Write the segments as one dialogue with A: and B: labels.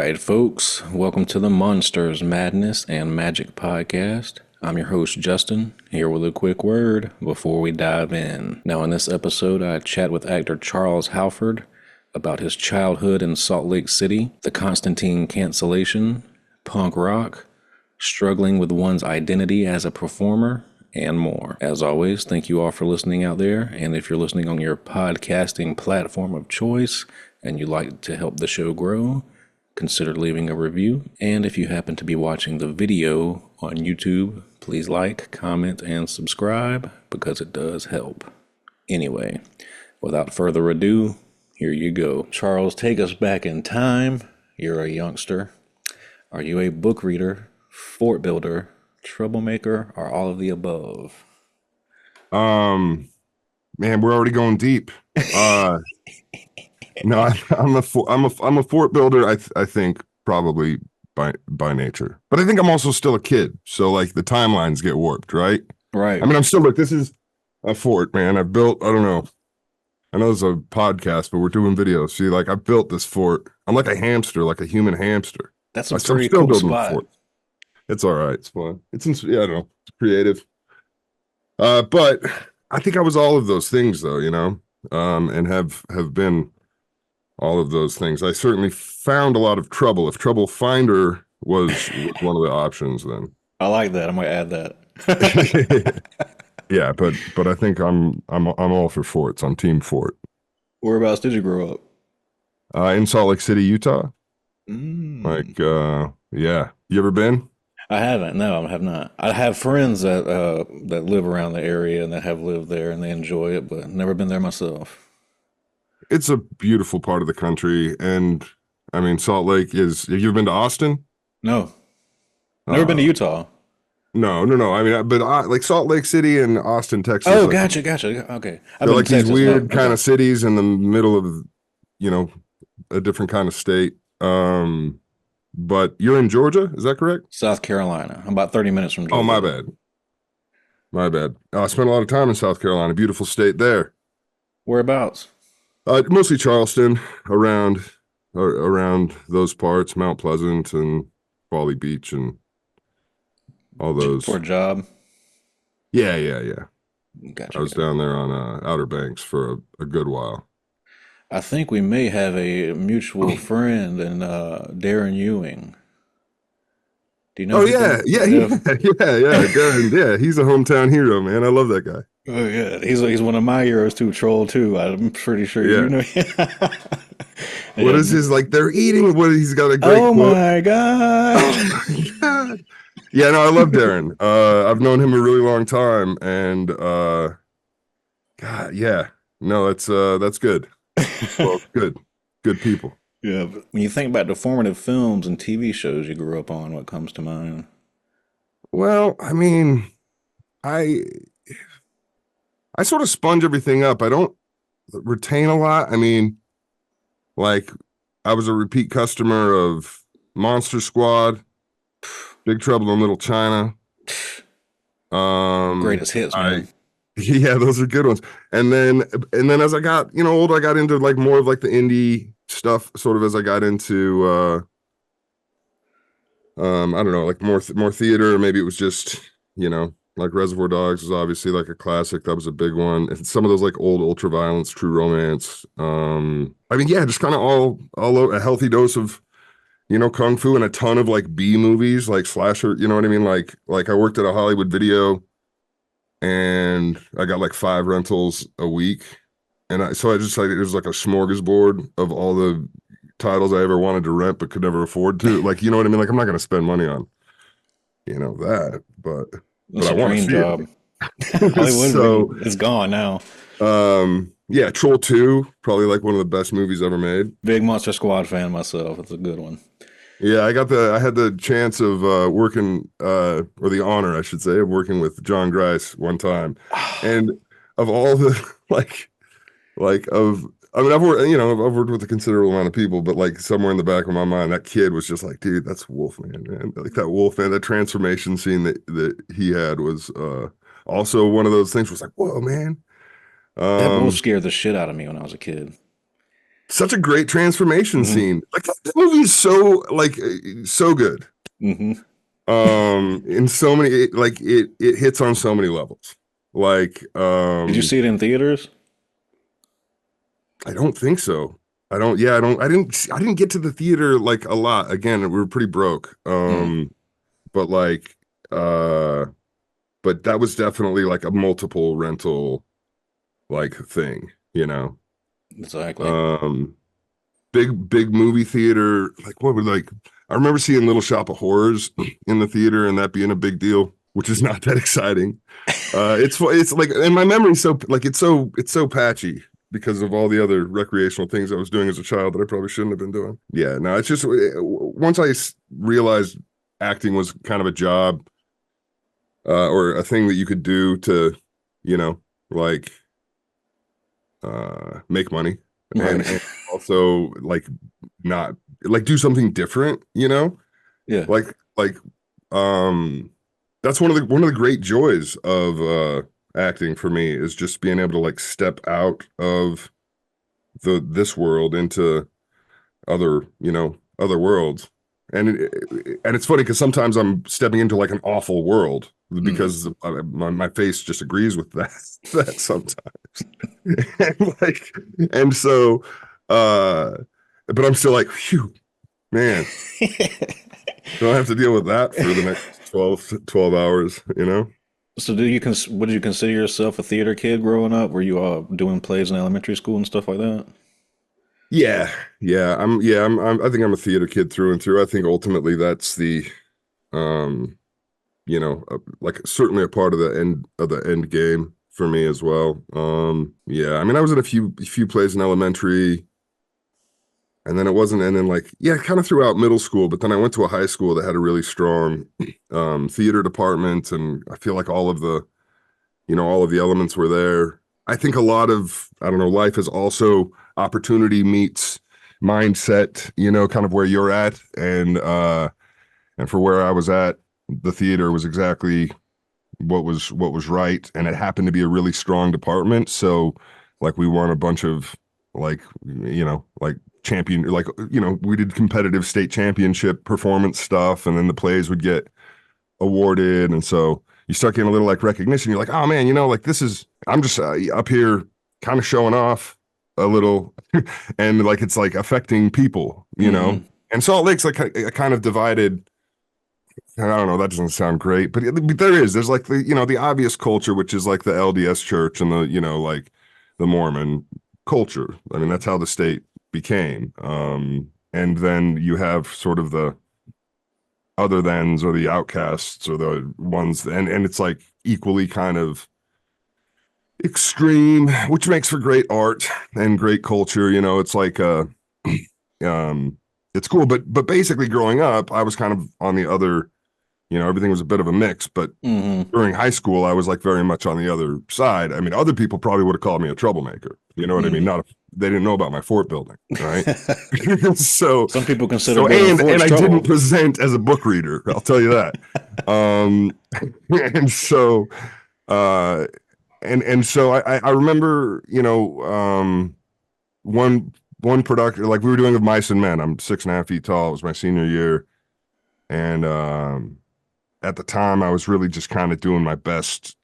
A: right, folks. Welcome to the Monsters, Madness, and Magic podcast. I'm your host, Justin, here with a quick word before we dive in. Now, in this episode, I chat with actor Charles Halford about his childhood in Salt Lake City, the Constantine Cancellation, punk rock, struggling with one's identity as a performer, and more. As always, thank you all for listening out there. And if you're listening on your podcasting platform of choice and you'd like to help the show grow, consider leaving a review. And if you happen to be watching the video on YouTube, please like, comment, and subscribe because it does help. Anyway, without further ado, here you go. Charles, take us back in time. You're a youngster. Are you a book reader, fort builder, troublemaker, or all of the above?
B: Man, we're already going deep. No, I'm a fort builder. I think probably by nature, but I think I'm also still a kid. So like the timelines get warped, right?
A: Right.
B: I mean, I'm still like, this is a fort, man. I've built. I don't know. I know it's a podcast, but we're doing videos. See, like I built this fort. I'm like a hamster, like a human hamster.
A: That's a
B: I'm
A: pretty
B: still
A: cool
B: building
A: spot.
B: a fort. It's all right. It's fun. Yeah, I don't know. It's creative. But I think I was all of those things, though, and have been all of those things. I certainly found a lot of trouble. If Trouble Finder was one of the options, then
A: I like that. I'm gonna add that.
B: yeah. But I think I'm all for forts. I'm team fort.
A: Whereabouts did you grow up?
B: In Salt Lake City, Utah. Like, yeah. You ever been?
A: I haven't. No, I have not. I have friends that live around the area and that have lived there and they enjoy it, but never been there myself.
B: It's a beautiful part of the country, and I mean, Salt Lake is. Have you ever been to Austin?
A: No, never been to Utah.
B: No. I mean, but like Salt Lake City and Austin, Texas.
A: Oh,
B: like,
A: gotcha. Okay,
B: they're like these weird kind of cities in the middle of, a different kind of state. But you're in Georgia, is that correct?
A: South Carolina. I'm about 30 minutes from Georgia.
B: Oh, my bad. I spent a lot of time in South Carolina. Beautiful state there.
A: Whereabouts?
B: Mostly Charleston, around those parts, Mount Pleasant and Folly Beach and all those.
A: For a job?
B: Yeah.
A: Gotcha.
B: I was down there on Outer Banks for a good while.
A: I think we may have a mutual friend in Darren Ewing. Do you know?
B: Oh yeah. Darren, yeah, he's a hometown hero, man. I love that guy.
A: Oh yeah, he's one of my heroes too. Troll too. I'm pretty sure you know.
B: What is his like? They're eating. What he's got a great.
A: Oh
B: quote.
A: my god!
B: Oh my god! Yeah, no, I love Darren. I've known him a really long time, and God, yeah, no, that's good. Well, good people.
A: Yeah, but when you think about the formative films and TV shows you grew up on, what comes to mind?
B: Well, I mean, I sort of sponge everything up. I don't retain a lot. I mean, like I was a repeat customer of Monster Squad, Big Trouble in Little China.
A: Greatest hits, man.
B: Yeah, those are good ones. And then as I got, older, I got into like more of like the indie stuff sort of as I got into I don't know, like more theater. Maybe it was just, like Reservoir Dogs was obviously like a classic. That was a big one. And some of those like old Ultraviolence, True Romance. I mean, yeah, just kind of all a healthy dose of, kung fu and a ton of like B movies, like slasher, you know what I mean? Like I worked at a Hollywood video and I got like 5 rentals a week. And so I just like, it was like a smorgasbord of all the titles I ever wanted to rent but could never afford to. Like, you know what I mean? Like I'm not going to spend money on, that, but
A: That's
B: I
A: a
B: want to
A: dream
B: see
A: job.
B: it. So
A: it's gone now.
B: Yeah, Troll 2, probably like one of the best movies ever made.
A: Big Monster Squad fan myself. It's a good one.
B: Yeah, I had the chance of working, or the honor, I should say, of working with John Grice one time. And of all the, I've worked with a considerable amount of people, but like somewhere in the back of my mind, that kid was just like, dude, that's Wolfman, man. Like that Wolfman, that transformation scene that he had was also one of those things was like, whoa, man.
A: That wolf scared the shit out of me when I was a kid.
B: Such a great transformation
A: Mm-hmm.
B: scene. Like that movie is so like so good.
A: Mm-hmm.
B: In so many like it hits on so many levels. Like
A: Did you see it in theaters?
B: I don't think so. I don't yeah, I didn't get to the theater like a lot. Again, we were pretty broke.
A: Mm,
B: But like uh but that was definitely like a multiple rental like thing, you know.
A: exactly.
B: Um big movie theater, like what would like I remember seeing Little Shop of Horrors in the theater and that being a big deal, which is not that exciting. It's like and my memory's so like it's so patchy because of all the other recreational things I was doing as a child that I probably shouldn't have been doing. Yeah, no, it's just once I realized acting was kind of a job or a thing that you could do to, you know, like make money
A: Right.
B: and also like not like do something different, you know?
A: Yeah.
B: Like um that's one of the great joys of acting for me is just being able to like step out of the this world into other, you know, other worlds. And it's funny because sometimes I'm stepping into like an awful world
A: Mm.
B: because my face just agrees with that that sometimes. and like and so uh but I'm still like, phew, man, don't have to deal with that for the next 12 hours, you know?
A: So, would you consider yourself a theater kid growing up? Were you doing plays in elementary school and stuff like that?
B: Yeah, I think I'm a theater kid through and through. I think ultimately that's the um you know, like certainly a part of the end game for me as well. Yeah, I mean, I was in a few plays in elementary, and then it wasn't, and then like yeah, kind of throughout middle school. But then I went to a high school that had a really strong theater department, and I feel like all of the you know all of the elements were there. I think a lot of I don't know, life is also opportunity meets mindset. You know, kind of where you're at, and for where I was at, the theater was exactly what was right, and it happened to be a really strong department. So like we won a bunch of like you know like champion like you know we did competitive state championship performance stuff, and then the plays would get awarded, and so you start getting a little like recognition. You're like, oh man, you know, like this is I'm just up here kind of showing off a little, and like it's like affecting people, you know.
A: Mm-hmm.
B: And Salt Lake's like a kind of divided I don't know. That doesn't sound great, but there's like the, you know, the obvious culture, which is like the LDS church and the, you know, like the Mormon culture. I mean, that's how the state became. And then you have sort of the other thans or the outcasts or the ones, and it's like equally kind of extreme, which makes for great art and great culture. You know, it's like, um, it's cool, but basically growing up, I was kind of on the other, you know, everything was a bit of a mix, but
A: Mm-hmm.
B: during high school, I was like very much on the other side. I mean, other people probably would have called me a troublemaker. You know what I mean?
A: Mm.
B: Not if they didn't know about my fort building, right? so,
A: Some people consider building
B: and
A: forts
B: I didn't
A: trouble.
B: present as a book reader. I'll tell you that. Um, and so, uh, and so I remember, you know, one one production like we were doing of Mice and Men. I'm 6.5 feet tall. It was my senior year, and at the time I was really just kind of doing my best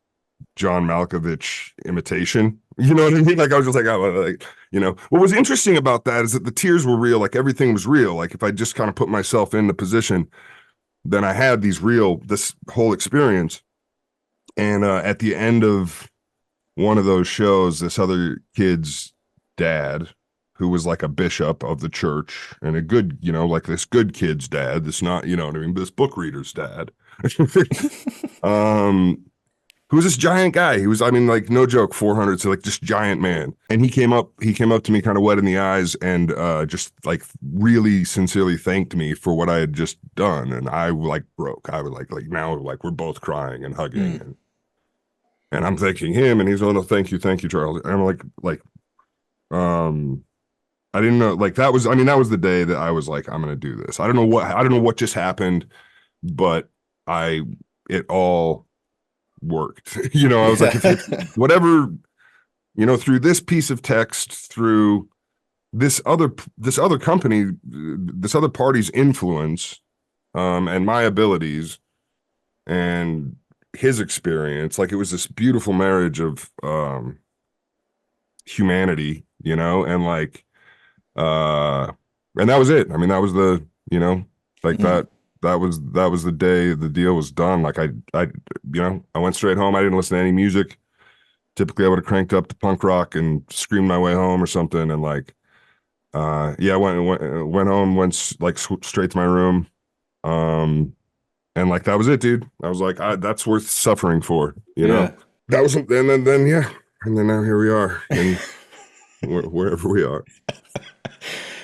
B: John Malkovich imitation. You know what I mean? Like I was just like, oh, like, you know, what was interesting about that is that the tears were real. Like everything was real. Like if I just kind of put myself in the position, then I had this whole experience. And at the end of one of those shows, this other kid's dad, who was like a bishop of the church and a good, you know, like this good kid's dad, this not, you know what I mean, this book reader's dad. um, who was this giant guy. He was, I mean, like no joke, 400, so like just giant man. And he came up to me kind of wet in the eyes and just like really sincerely thanked me for what I had just done. And I like broke. I was like now like we're both crying and hugging
A: Mm.
B: and I'm thanking him and he's like, oh no, thank you, Charles. And I'm um I didn't know like that was I mean, that was the day that I was like, I'm gonna do this. I don't know what just happened, but I it all worked. You know, I was like, if whatever, you know, through this piece of text, through this other company, this other party's influence, and my abilities and his experience, like it was this beautiful marriage of humanity, you know, and like and that was it. I mean, that was the, you know, like
A: Mm.
B: that was the day the deal was done. Like I you know, I went straight home. I didn't listen to any music. Typically I would have cranked up the punk rock and screamed my way home or something. And like yeah, I went home, like straight to my room. Um and like that was it, dude. I was like, that's worth suffering for, you know?
A: Yeah.
B: That was, and then yeah. And then now here we are, and wherever we are.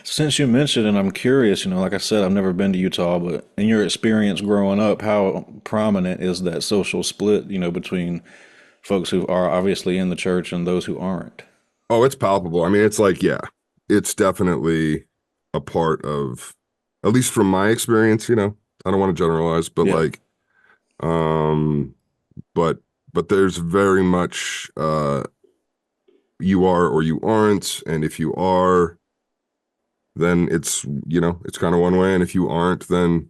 A: Since you mentioned, and I'm curious, like I said, I've never been to Utah, but in your experience growing up, how prominent is that social split, between folks who are obviously in the church and those who aren't?
B: Oh, it's palpable. I mean, it's like, yeah, it's definitely a part of, at least from my experience, you know, I don't want to generalize, but
A: Yeah.
B: like, um, but there's very much you are or you aren't, and if you are, then it's, you know, it's kind of one way, and if you aren't, then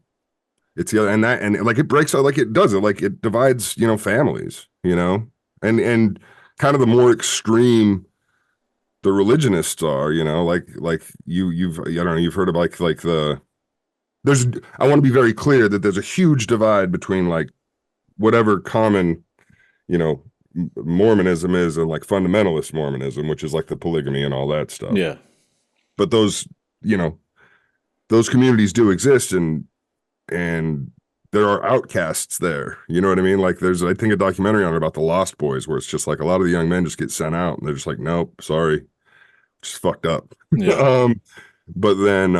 B: it's the other, and like it breaks out, like it does it, like it divides, you know, families, you know, and kind of the more extreme the religionists are, you know, like you've I don't know, you've heard of like the there's I want to be very clear that there's a huge divide between like whatever common, you know, Mormonism is and like fundamentalist Mormonism, which is like the polygamy and all that stuff.
A: Yeah.
B: But those, you know, those communities do exist, and there are outcasts there. You know what I mean? Like there's, I think, a documentary on it about the Lost Boys where it's just like a lot of the young men just get sent out and they're just like, nope, sorry, just fucked up.
A: Yeah.
B: um, but then,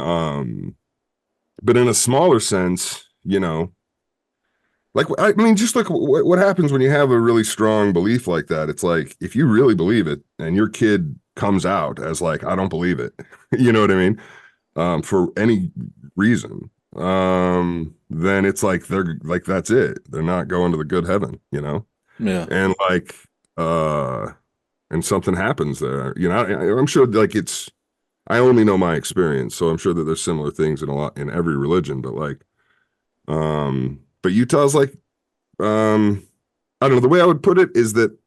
B: but in a smaller sense, you know, like I mean, just like what happens when you have a really strong belief like that? It's like if you really believe it, and your kid comes out as like, I don't believe it. You know what I mean? For any reason, then it's like they're like that's it. They're not going to the good heaven, you know?
A: Yeah.
B: And like and something happens there. You know, I'm sure like it's I only know my experience, so I'm sure that there's similar things in a lot in every religion, but like but Utah's like I don't know, the way I would put it is that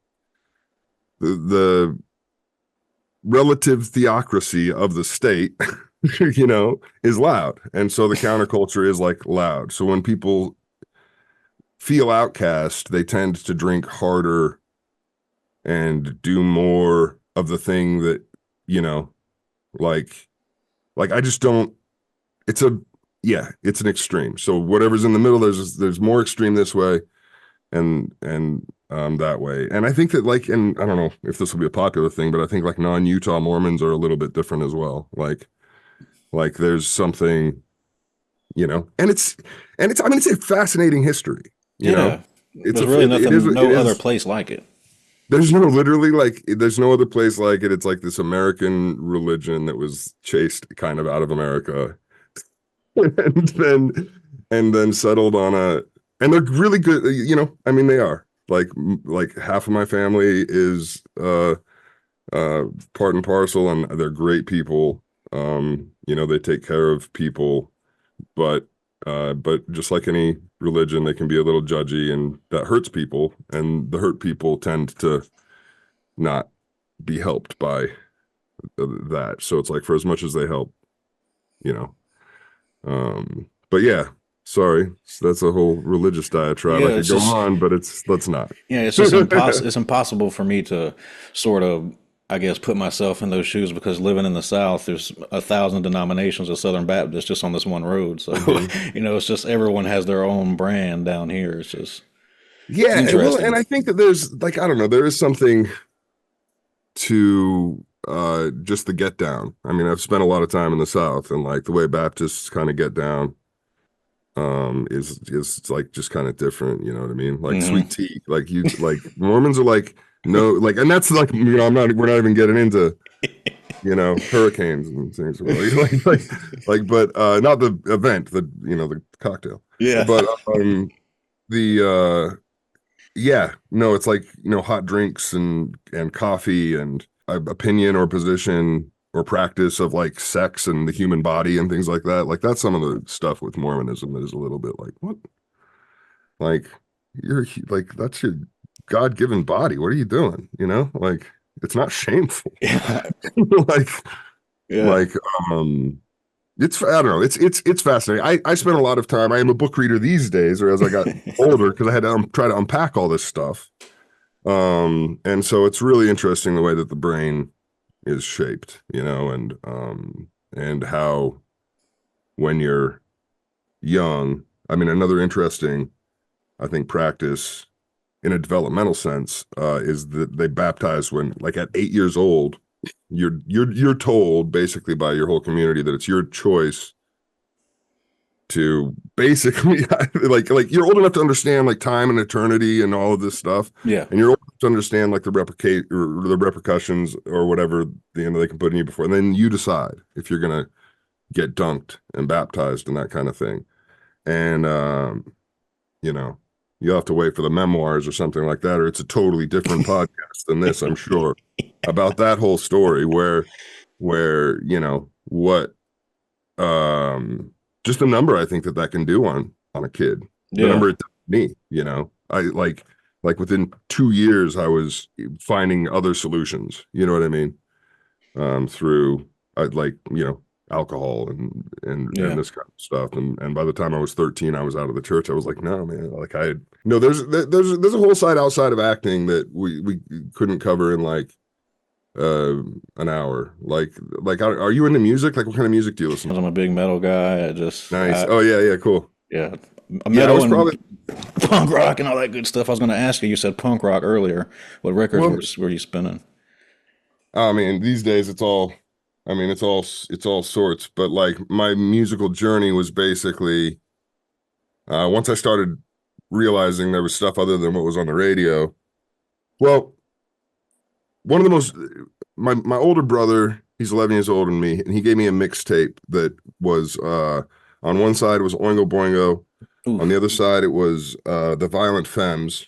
B: the relative theocracy of the state you know, is loud. And so the counterculture is like loud. So when people feel outcast, they tend to drink harder and do more of the thing that, you know, like I just don't it's a yeah, it's an extreme. So whatever's in the middle, there's more extreme this way and that way. And I think that like, and I don't know if this will be a popular thing, but I think like non-Utah Mormons are a little bit different as well. Like there's something, you know, and it's I mean it's a fascinating history, you know.
A: Yeah.
B: It's
A: There's
B: a
A: really nothing,
B: it
A: no other
B: is
A: place like it.
B: there's no literally like there's no other place like it. It's like this American religion that was chased kind of out of America and then settled on a and they're really good, you know. I mean they are like half of my family is part and parcel, and they're great people. You know, they take care of people, but just like any religion, they can be a little judgy, and that hurts people, and the hurt people tend to not be helped by that. So it's like for as much as they help, you know. But yeah, sorry, that's a whole religious diatribe.
A: Yeah.
B: I
A: It's
B: could go
A: just,
B: on, but let's not.
A: yeah, it's just it's impossible for me to sort of, I guess, put myself in those shoes because living in the South, there's 1,000 denominations of Southern Baptists just on this one road. So,
B: Mhm.
A: it's just everyone has their own brand down here. It's just
B: Yeah, well, and
A: interesting.
B: I think that there's like I don't know, there is something to just the get down. I mean, I've spent a lot of time in the South, and like the way Baptists kind of get down is like just kind of different, you know what I mean? Like
A: Hmm.
B: sweet tea. Like you like Mormons are like no like and that's like you know, we're not even getting into, you know, hurricanes and things like but not the event, the you know, the cocktail.
A: Yeah.
B: But the yeah, it's like, you know, hot drinks and coffee and opinion or position or practice of like sex and the human body and things like that. Like that's some of the stuff with Mormonism that is a little bit like, what? Like you're like that's your God-given body. What are you doing? You know, like it's not shameful.
A: Yeah.
B: like
A: Yeah.
B: like it's I don't know. It's fascinating. I spent a lot of time. I am a book reader these days, or as I got older, because I had to try to unpack all this stuff. And so it's really interesting the way that the brain is shaped, you know, and how when you're young, I mean, another interesting, I think, practice in a developmental sense is that they baptize when, like, at 8 years old, you're told basically by your whole community that it's your choice to basically like you're old enough to understand like time and eternity and all of this stuff,
A: Yeah.
B: and you're old enough to understand like the replicate or the repercussions or whatever they can put in you before, and then you decide if you're gonna get dunked and baptized and that kind of thing. And you know, you'll have to wait for the memoirs or something like that, or it's a totally different podcast than this, I'm sure, about that whole story where you know what just the number I think that can do on a kid, the
A: Yeah.
B: number it did me, you know, I like within 2 years I was finding other solutions, you know what I mean, through like, you know, alcohol and
A: Yeah.
B: this kind of stuff, and by the time I was 13 I was out of the church. I was like, no man, like I no there's a whole side outside of acting that we couldn't cover in like an hour. Like are you into music? Like what kind of music do you listen
A: I'm
B: to?
A: a big metal guy.
B: Nice. Oh yeah, cool.
A: Yeah,
B: Yeah, I
A: metal
B: was
A: and
B: probably
A: punk rock and all that good stuff. I was going to ask you. You said punk rock earlier. What records
B: well.
A: were you spinning?
B: I mean, these days it's all. I mean, it's all sorts. But like my musical journey was basically once I started realizing there was stuff other than what was on the radio. Well, one of the most my older brother, he's 11 years older than me, and he gave me a mixtape that was on one side was Oingo Boingo, on the
A: Oof.
B: other side it was the Violent Femmes,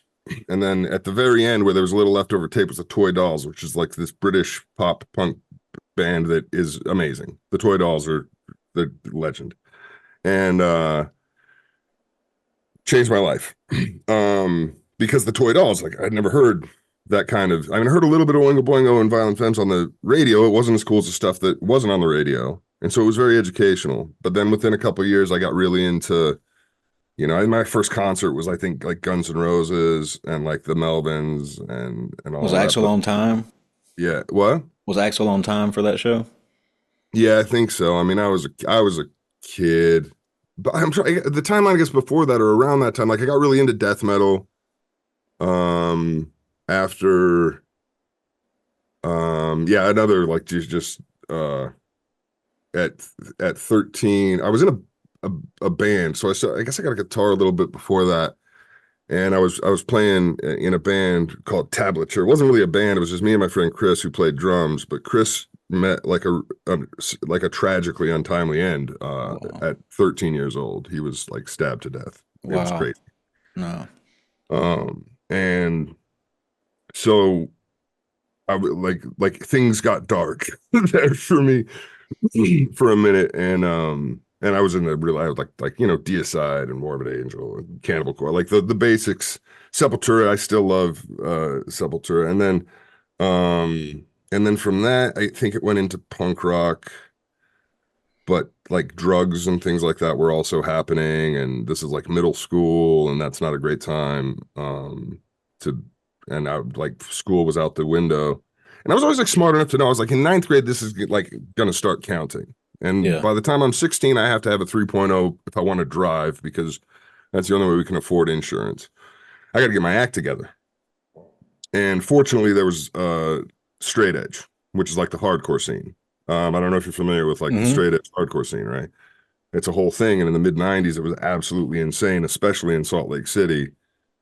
B: and then at the very end where there was a little leftover tape was the Toy Dolls, which is like this British pop punk band that is amazing. The Toy Dolls are the legend, and changed my life. Because the Toy Dolls, like I'd never heard that kind of. I mean, I heard a little bit of Oingo Boingo and Violent Femmes on the radio. It wasn't as cool as the stuff that wasn't on the radio, and so it was very educational. But then within a couple of years, I got really into. You know, my first concert was I think like Guns N' Roses and like the Melvins and
A: Was
B: all that.
A: Axel
B: But
A: on time?
B: yeah, what?
A: Was Axel on time for that show?
B: Yeah, I think so. I mean, I was a kid, but I'm trying the timeline I guess before that or around that time. Like I got really into death metal. After yeah, another like just at 13, I was in a band. So I guess I got a guitar a little bit before that. And I was playing in a band called Tablature. It wasn't really a band. It was just me and my friend Chris who played drums. But Chris met like a tragically untimely end
A: Wow.
B: at 13 years old. He was like stabbed to death. It was
A: Wow.
B: crazy.
A: No.
B: And so I would like things got dark there for me for a minute, and I was in the real I was like you know Deicide and Morbid Angel and Cannibal Corpse, like the basics. Sepultura, I still love Sepultura, and then from that I think it went into punk rock, but like drugs and things like that were also happening, and this is like middle school, and that's not a great time to and I like school was out the window. And I was always like smart enough to know I was like in ninth grade, this is like gonna start counting. And
A: Yeah.
B: by the time I'm 16, I have to have a 3.0 if I want to drive because that's the only way we can afford insurance. I got to get my act together. And fortunately, there was straight edge, which is like the hardcore scene. I don't know if you're familiar with like the
A: Hmm.
B: straight edge hardcore scene, right? It's a whole thing. And in the mid 90s, it was absolutely insane, especially in Salt Lake City.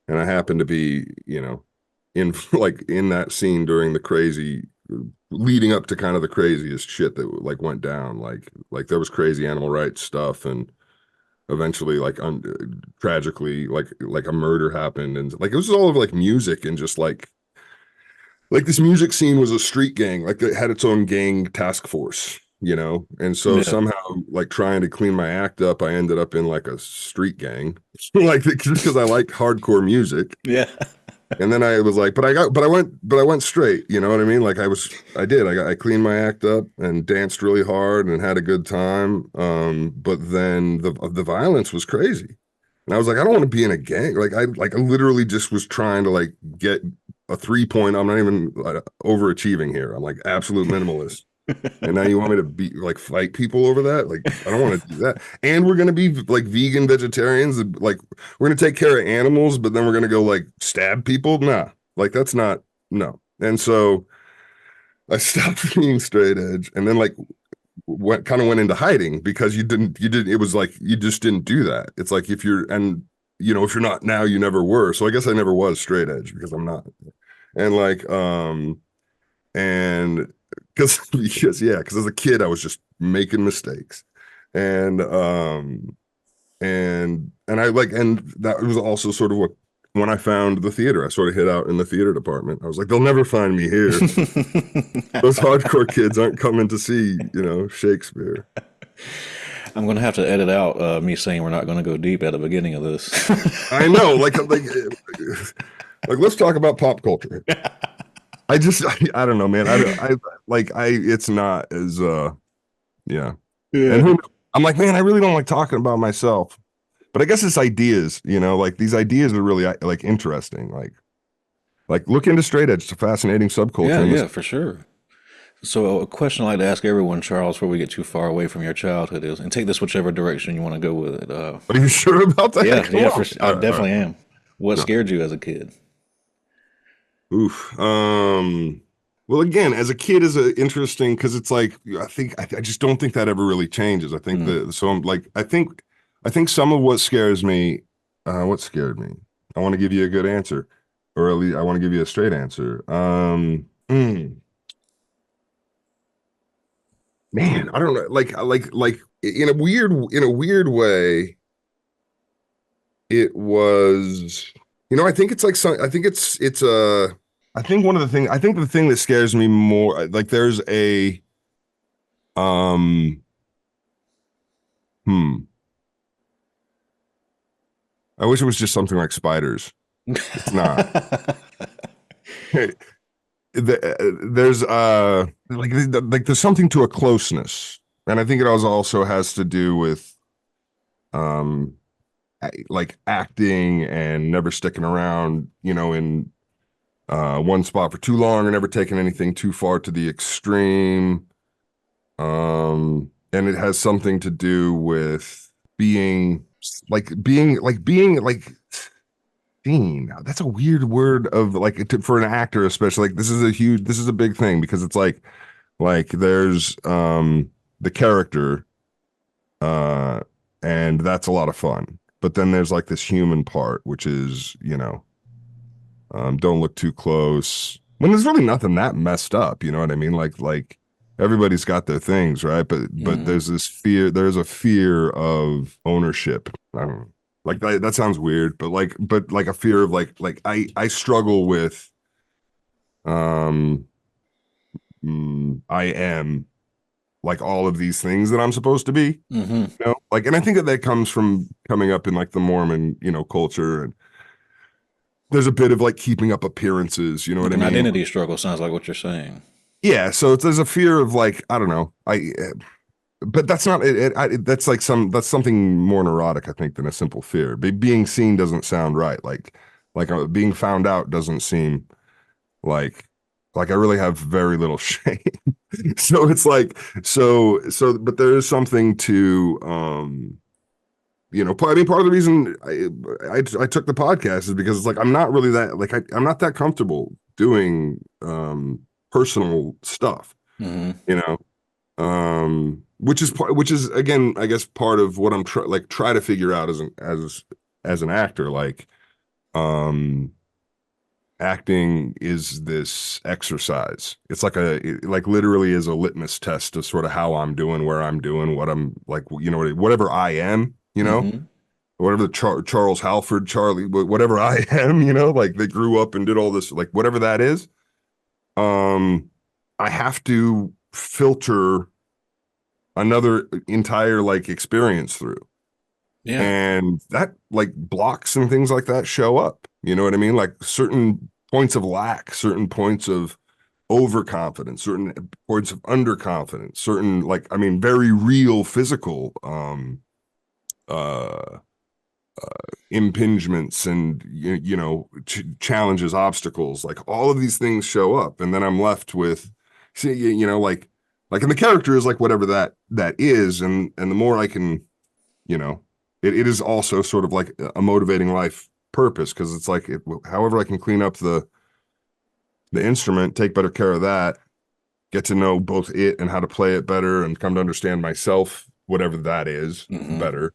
B: And I happened to be, you know, in like in that scene during the crazy leading up to kind of the craziest shit that like went down. Like there was crazy animal rights stuff, and eventually like tragically like a murder happened, and like it was all of like music and just like like this music scene was a street gang, like it had its own gang task force, and so
A: Yeah.
B: somehow like trying to clean my act up, I ended up in like a street gang, like just because I like hardcore music.
A: Yeah.
B: And then I was like, but I went straight, you know what I mean? Like I cleaned my act up and danced really hard and had a good time. But then the violence was crazy. And I was like, I don't want to be in a gang. I literally just was trying to like get a 3 point. I'm not even overachieving here. I'm like absolute minimalist. And now you want me to be like fight people over that? Like, I don't want to do that. And we're gonna be like vegan vegetarians. Like, we're gonna take care of animals, but then we're gonna go like stab people. Nah, like that's not no. And so I stopped being straight edge, and then like went into hiding because it was like you just didn't do that. It's like if you're if you're not now, you never were. So I guess I never was straight edge because I'm not. And like and because as a kid I was just making mistakes, and I like, and that was also sort of what, when I found the theater, I sort of hid out in the theater department. I was like, they'll never find me here. Those hardcore kids aren't coming to see Shakespeare.
A: I'm gonna have to edit out me saying we're not gonna go deep at the beginning of this.
B: I know, like let's talk about pop culture. I don't know, man. It's not as yeah. And
A: Yeah.
B: I'm like, man, I really don't like talking about myself. But I guess it's ideas, like these ideas are really like interesting. Like look into straight edge. It's a fascinating subculture.
A: Yeah, for sure. So a question I like to ask everyone, Charles, before we get too far away from your childhood is, and take this whichever direction you want to go with it.
B: Are you sure about that?
A: Yeah,
B: Come
A: yeah,
B: on.
A: I definitely am. What
B: No.
A: scared you as a kid?
B: Oof. Well, again, as a kid is a interesting because it's like I just don't think that ever really changes. I think that so I'm like I think some of what scares me, what scared me. I want to give you a good answer, or at least I want to give you a straight answer. Man, I don't know. Like in a weird way, it was. I think it's like some. I think it's a. I think one of the things. I think the thing that scares me more, like there's a. Um. Hmm. I wish it was just something like spiders. It's not. There's there's something to a closeness, and I think it also has to do with um like acting and never sticking around, in one spot for too long, or never taking anything too far to the extreme. And it has something to do with being seen. That's a weird word of like for an actor, especially. Like this is a big thing because it's like there's the character, and that's a lot of fun. But then there's like this human part, which is, don't look too close. When there's really nothing that messed up, you know what I mean? Like everybody's got their things, right? But there's there's a fear of ownership. I don't know. Like that sounds weird, but like a fear of like I struggle with I am like all of these things that I'm supposed to be. Like, and I think that comes from coming up in like the Mormon, culture, and there's a bit of like keeping up appearances, you know what I
A: An
B: mean?
A: identity struggle sounds like what you're saying.
B: Yeah, so there's a fear of like, I don't know, but that's not that's like that's something more neurotic, I think, than a simple fear. Being seen doesn't sound right. Like being found out doesn't seem like I really have very little shame. So it's like but there is something to I mean, part of the reason I took the podcast is because it's like I'm not really that like I'm not that comfortable doing personal stuff,
A: Mm-hmm.
B: which is again, I guess, part of what I'm try to figure out as an actor. Like acting is this exercise. It's like like literally is a litmus test of sort of how I'm doing, where I'm doing, what I'm like, whatever I am,
A: Mm-hmm.
B: whatever the Charles Halford, Charlie, whatever I am, like they grew up and did all this, like whatever that is. I have to filter another entire like experience through.
A: Yeah.
B: And that like blocks and things like that show up. You know what I mean? Like certain points of lack, certain points of overconfidence, certain points of underconfidence, certain like I mean very real physical uh impingements and you know challenges, obstacles, like all of these things show up, and then I'm left with see you know like and the character is like whatever that is, and the more I can you know it is also sort of like a motivating life purpose because it's like however I can clean up the instrument, take better care of that, get to know both it and how to play it better and come to understand myself, whatever that is,
A: Hmm.
B: better,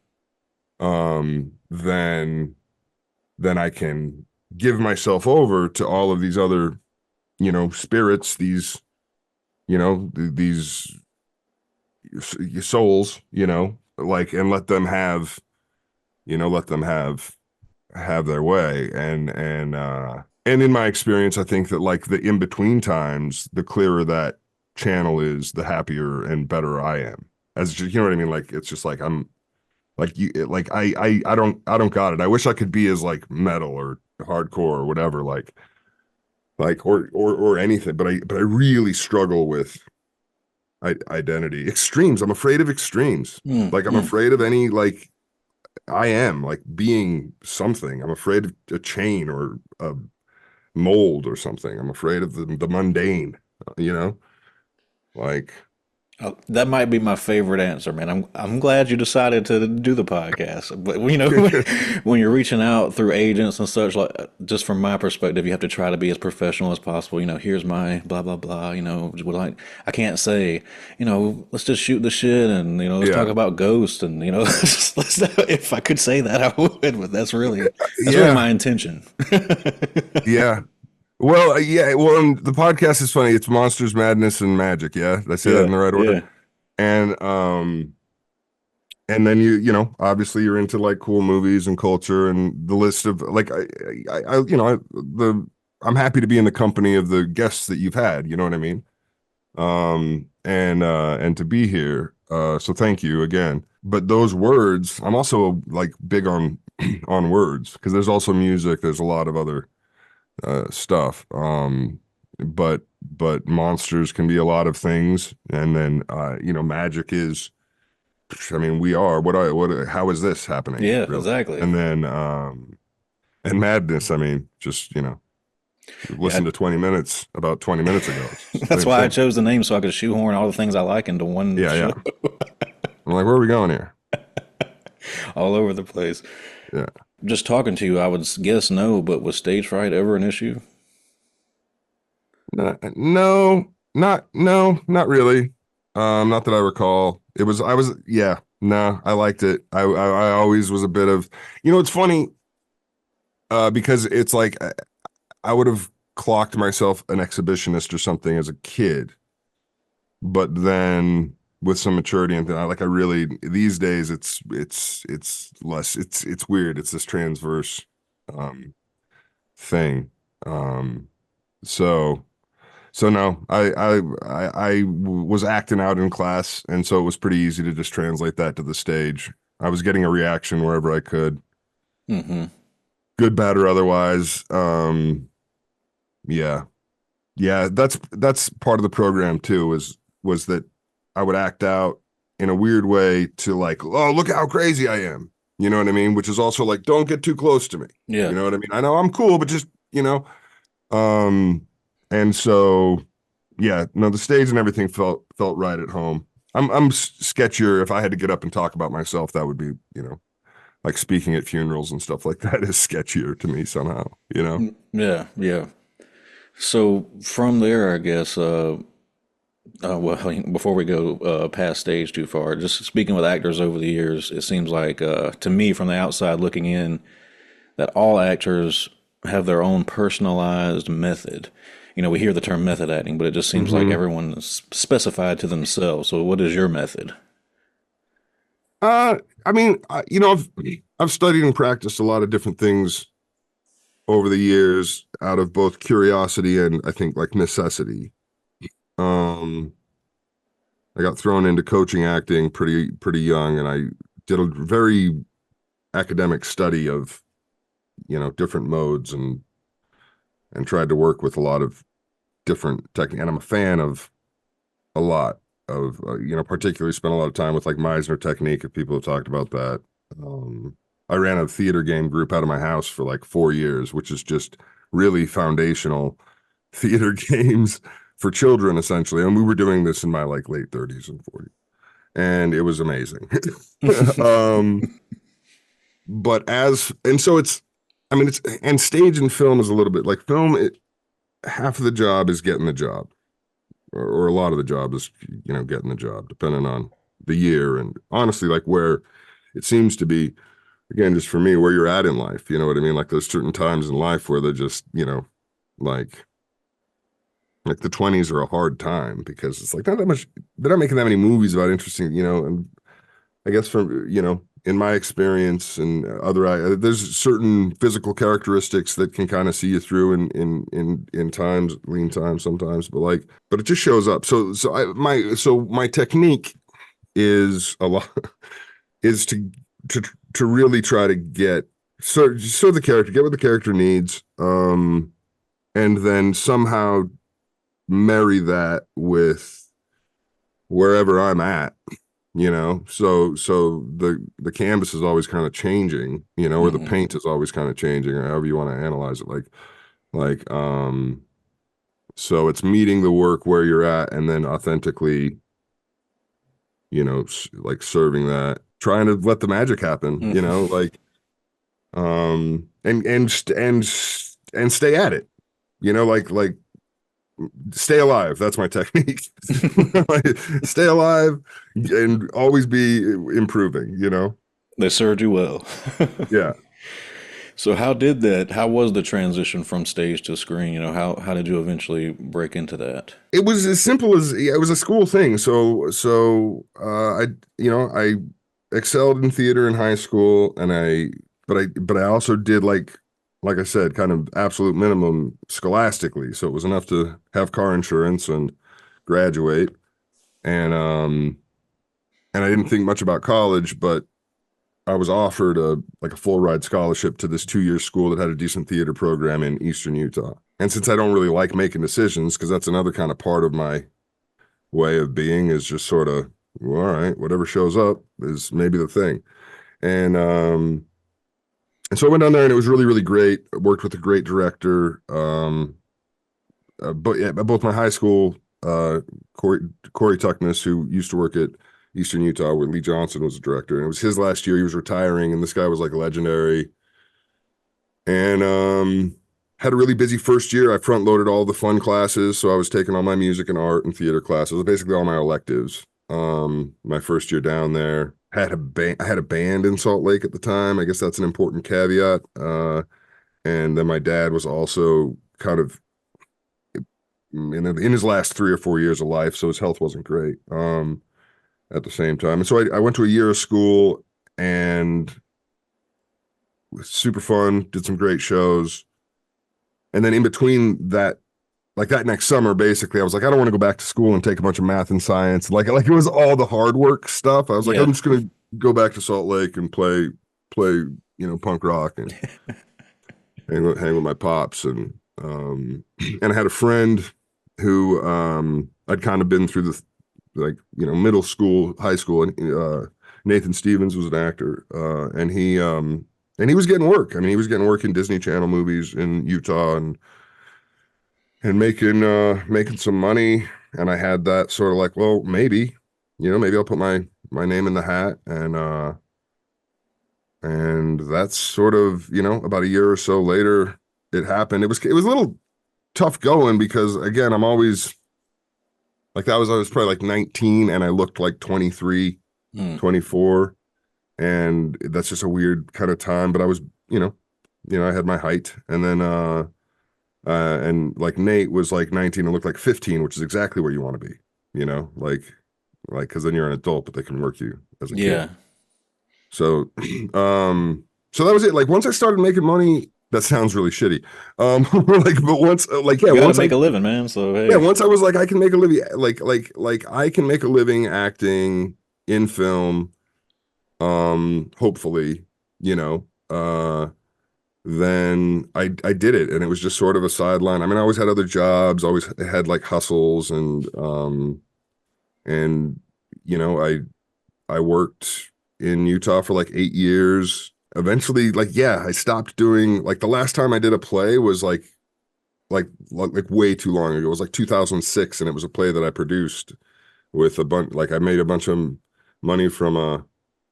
B: then I can give myself over to all of these other, you know, spirits, these, you know, these souls, you know, like, and let them have, you know, let them have their way. And in my experience, I think that like the in between times, the clearer that channel is, the happier and better I am. As just, you know what I mean? Like, it's just like, I'm like you, like, I don't got it. I wish I could be as like metal or hardcore or whatever, like or anything, but I really struggle with identity extremes. I'm afraid of extremes. Like I'm
A: Mm-hmm.
B: afraid of any like I am like being something. I'm afraid of a chain or a mold or something. I'm afraid of the mundane, you know? Like
A: Oh, that might be my favorite answer, man. I'm glad you decided to do the podcast. But you know, when you're reaching out through agents and such, like just from my perspective, you have to try to be as professional as possible. You know, here's my blah blah blah. You know, like I can't say, you know, let's just shoot the shit and you know, let's talk
B: yeah.
A: about ghosts and you know, if I could say that, I would. But that's really
B: Yeah.
A: my intention.
B: Yeah. Well, yeah, well, the podcast is funny. It's Monsters, Madness, and Magic. Yeah, did I say that in
A: Yeah,
B: the right order?
A: yeah,
B: And and then you know, obviously you're into like cool movies and culture and the list of like you know, I'm happy to be in the company of the guests that you've had. You know what I mean? And to be here. So thank you again. But those words, I'm also like big on on words because there's also music. There's a lot of other stuff. But monsters can be a lot of things, and then you know, magic is. I mean, we are. How is this happening,
A: yeah,
B: really?
A: exactly.
B: And then and madness. I mean, just you know,
A: Yeah,
B: listen to 20 minutes about 20 minutes ago. It's the
A: that's
B: same
A: why I
B: thing.
A: chose the name so I could shoehorn all the things I like into one
B: Yeah, yeah.
A: show,
B: I'm like, where are we going here?
A: all over the place.
B: Yeah.
A: Just talking to you, I would guess no, but was stage fright ever an issue?
B: No, not really. Not that I recall. I was, yeah, no, I liked it. I always was a bit of, you know, it's funny, because it's like I would have clocked myself an exhibitionist or something as a kid, but then with some maturity and then I really these days it's less, it's weird. It's this transverse, um, thing. Um, so. So no, I was acting out in class, and so it was pretty easy to just translate that to the stage. I was getting a reaction wherever I could,
A: Hmm.
B: good, bad, or otherwise. Yeah, yeah, that's part of the program too. Was that I would act out in a weird way to like, oh, look how crazy I am. You know what I mean? Which is also like, don't get too close to me.
A: Yeah.
B: You know what I mean? I know I'm cool, but just you know, um, and so. Yeah, no, the stage and everything felt right at home. I'm sketchier. If I had to get up and talk about myself, that would be, you know, like speaking at funerals and stuff like that is sketchier to me somehow, you know?
A: Yeah, yeah. So from there, I guess, well, before we go past stage too far, just speaking with actors over the years, it seems like, to me, from the outside looking in, that all actors have their own personalized method. You know, we hear the term method acting, but it just seems like
B: Hmm.
A: everyone is specified to themselves. So, what is your method?
B: I mean, you know, I've studied and practiced a lot of different things over the years out of both curiosity and I think like necessity. Um, I got thrown into coaching acting pretty young, and I did a very academic study of different modes and tried to work with a lot of different techniques. And I'm a fan of a lot of particularly spent a lot of time with like Meisner technique. If people have talked about that, I ran a theater game group out of my house for like 4 years, which is just really foundational theater games for children essentially. And we were doing this in my like late 30s and 40s, and it was amazing. But so it's, I mean, it's, and stage and film is a little bit like film. Half of the job is getting the job, or a lot of the job is, getting the job, depending on the year. And honestly, like where it seems to be, again, just for me, where you're at in life, you know what I mean? Like there's certain times in life where they're just, like the 20s are a hard time because it's like not that much, they're not making that many movies about interesting, and I guess from, in my experience and there's certain physical characteristics that can kind of see you through in times, lean times sometimes, but it just shows up. So my technique is a lot is to really try to get so the character, get what the character needs, and then somehow marry that with wherever I'm at. So the canvas is always kind of changing, or the paint is always kind of changing, or however you want to analyze it. So it's meeting the work where you're at, and then authentically, like serving that, trying to let the magic happen, and stay at it, like stay alive. That's my technique. Stay alive and always be improving,
A: They served you well.
B: Yeah.
A: So how was the transition from stage to screen? How did you eventually break into that?
B: It was as simple as, yeah, it was a school thing. I excelled in theater in high school, and but I also did like I said, kind of absolute minimum scholastically. So it was enough to have car insurance and graduate. And I didn't think much about college, but I was offered a full ride scholarship to this 2-year school that had a decent theater program in Eastern Utah. And since I don't really like making decisions, because that's another kind of part of my way of being, is just sort of, well, all right, whatever shows up is maybe the thing. And so I went down there, and it was really, really great. I worked with a great director. But yeah, both my high school, Corey Tuckness, who used to work at Eastern Utah, where Lee Johnson was the director, and it was his last year. He was retiring, and this guy was like legendary. And had a really busy first year. I front loaded all the fun classes, so I was taking all my music and art and theater classes, basically all my electives. My first year down there, I had a band in Salt Lake at the time. I guess that's an important caveat. And then my dad was also kind of in his last 3 or 4 years of life, so his health wasn't great. At the same time, and so I went to a year of school, and it was super fun. Did some great shows, and then in between that, like that next summer, basically, I was like, I don't want to go back to school and take a bunch of math and science. Like it was all the hard work stuff. I was like, I'm just gonna go back to Salt Lake and play, punk rock and hang with my pops. And I had a friend who I'd kind of been through the middle school, high school, and Nathan Stevens was an actor, and he was getting work. I mean, he was getting work in Disney Channel movies in Utah, and making some money. And I had that sort of like, well, maybe I'll put my name in the hat, and that's sort of, about a year or so later, it happened. It was a little tough going because, again, I'm always like, I was probably like 19, and I looked like 23, 24. And that's just a weird kind of time. But I was, I had my height. And then, and like Nate was like 19 and looked like 15, which is exactly where you want to be, because then you're an adult, but they can work you as a kid. So, so that was it. Like once I started making money, that sounds really shitty. Like, but once, like, yeah,
A: You got to
B: once I,
A: make a living, man. So
B: yeah,
A: hey,
B: once I was like, I can make a living, like I can make a living acting in film, hopefully, you know, then I did it, and it was just sort of a sideline. I mean, I always had other jobs, always had like hustles, and you know, I worked in Utah for like 8 years. Eventually, like, yeah, I stopped doing like the last time I did a play was like way too long ago. It was like 2006, and it was a play that I produced with a bunch. Like, I made a bunch of money from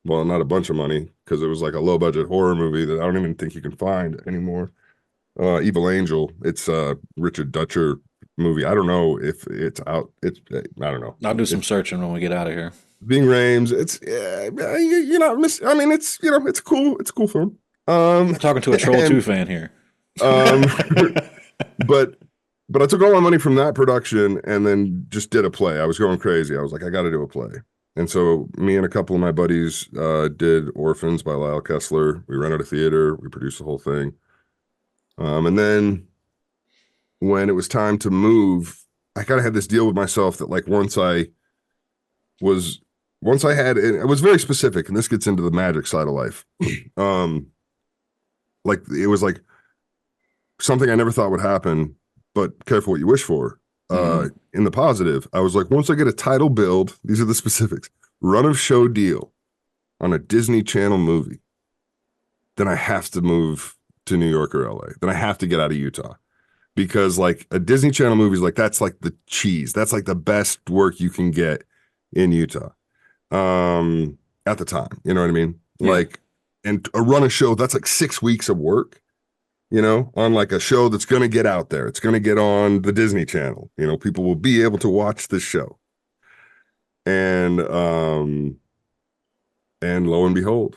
B: well, not a bunch of money because it was like a low budget horror movie that I don't even think you can find anymore. Evil Angel. It's a Richard Dutcher movie. I don't know if it's out. It's I don't know.
A: I'll do some
B: It's
A: searching when we get out of here.
B: Ving Rhames. It's you're not miss. I mean, it's it's cool. It's a cool film.
A: Talking to a Troll
B: And
A: 2 fan here.
B: um, but I took all my money from that production and then just did a play. I was going crazy. I was like, I got to do a play. And so me and a couple of my buddies did Orphans by Lyle Kessler. We rented a theater. We produced the whole thing. And then when it was time to move, I kind of had this deal with myself that like was once I had it was very specific, and this gets into the magic side of life. um like it was like something I never thought would happen, but careful what you wish for. In the positive, I was like, once I get a title build, these are the specifics, run of show deal on a Disney Channel movie, then I have to move to New York or LA. Then I have to get out of Utah. Because like a Disney Channel movie is like that's like the cheese. That's like the best work you can get in Utah. At the time. You know what I mean?
A: Yeah.
B: Like, and a run a show, that's like 6 weeks of work, on like a show that's gonna get out there. It's gonna get on the Disney Channel. People will be able to watch this show. And lo and behold.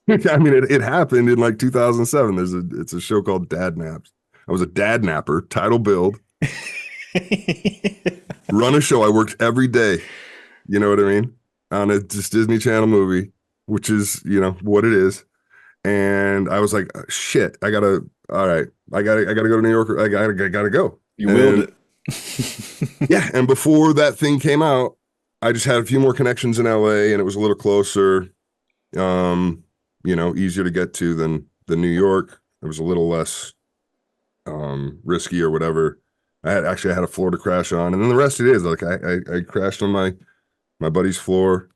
B: I mean, it happened in like 2007. It's a show called Dad Naps. I was a dad napper, title build, run a show. I worked every day, you know what I mean, on a just Disney Channel movie, which is, what it is. And I was like, shit, all right, I gotta go to New York. I gotta go.
A: You willed it.
B: Yeah. And before that thing came out, I just had a few more connections in LA, and it was a little closer, easier to get to than New York. It was a little less risky or whatever. I had a floor to crash on, and then the rest of it is like I crashed on my buddy's floor.